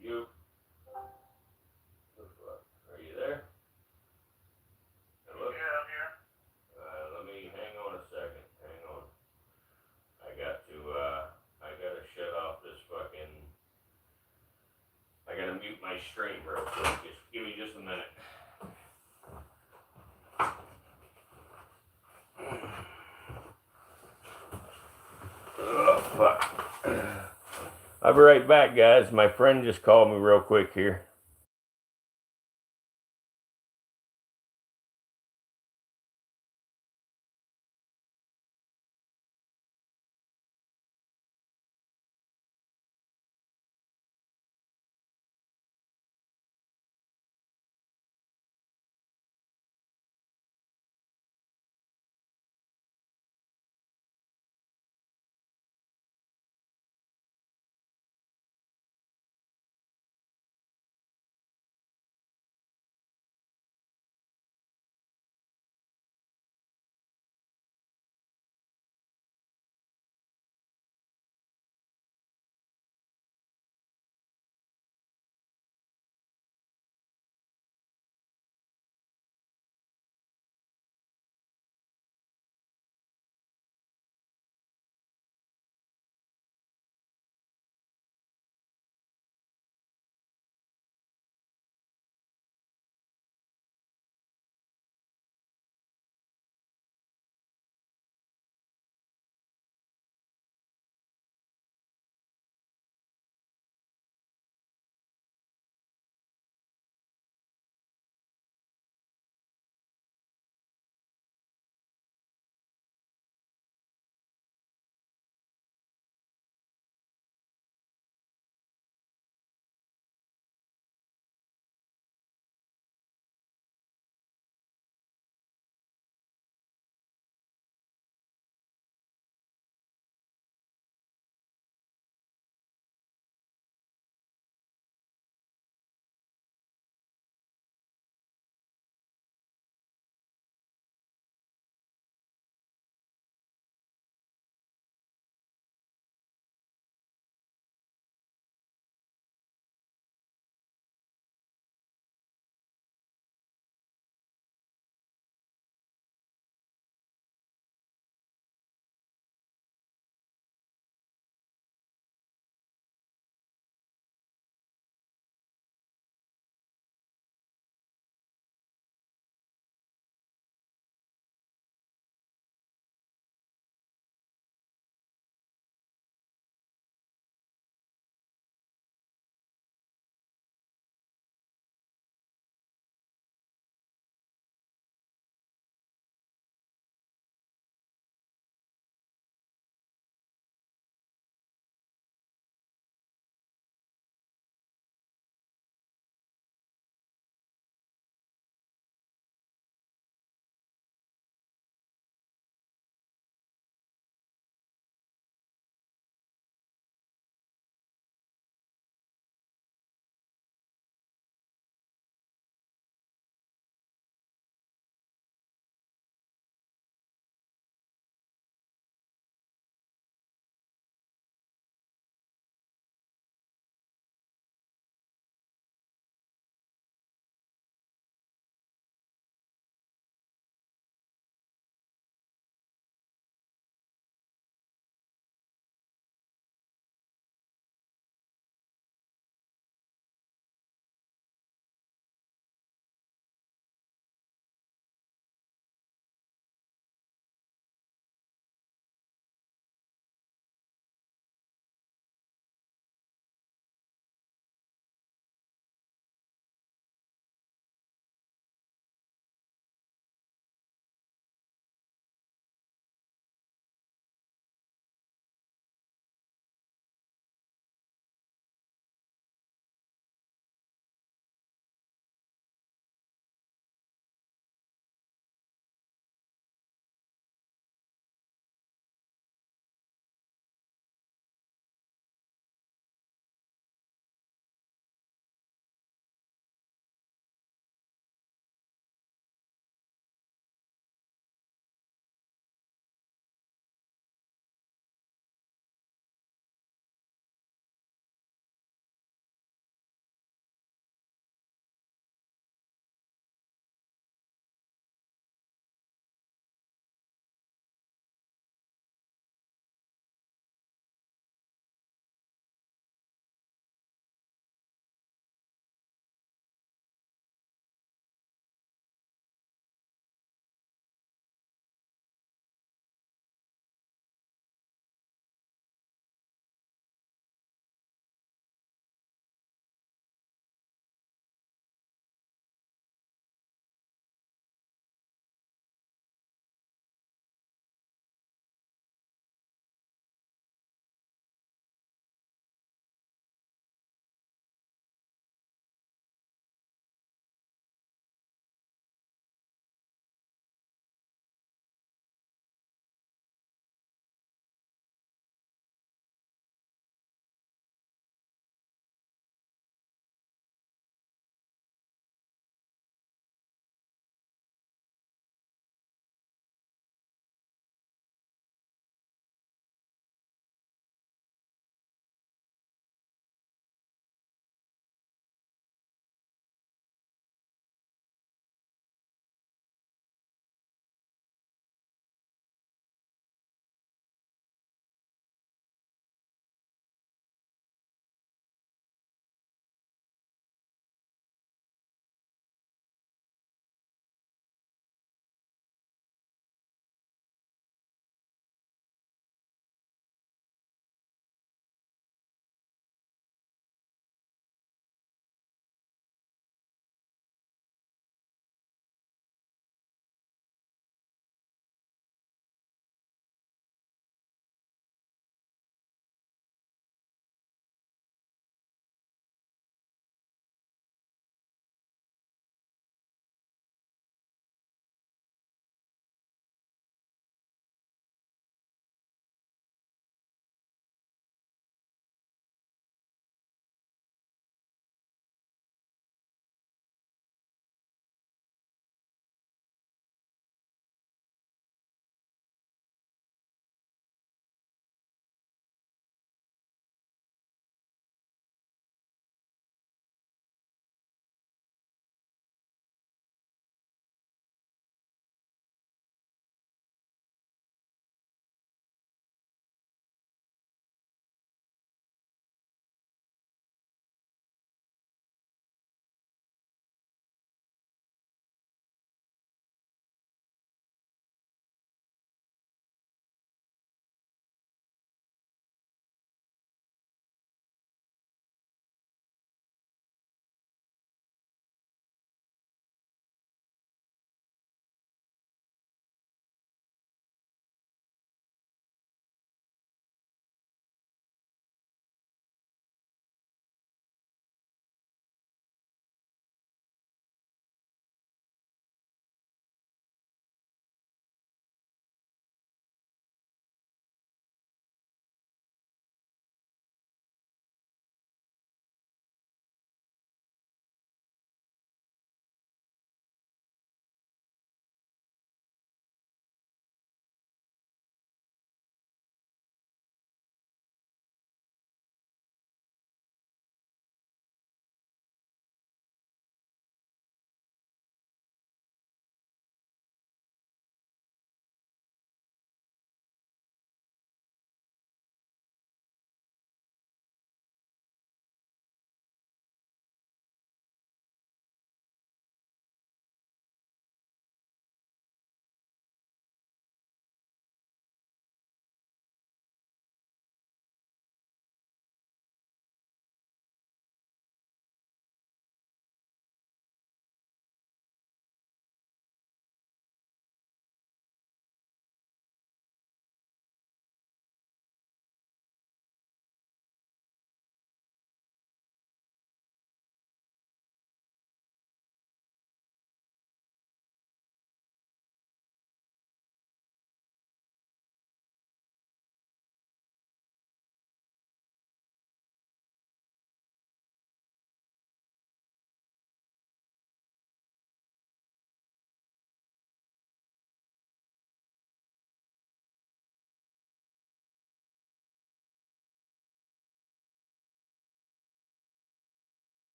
You? Are you there? Hello? Yeah, I'm here. Let me hang on a second. Hang on. I gotta shut off this fucking. I gotta mute my stream real quick. Just give me just a minute. Oh, fuck. I'll be right back, guys. My friend just called me real quick here.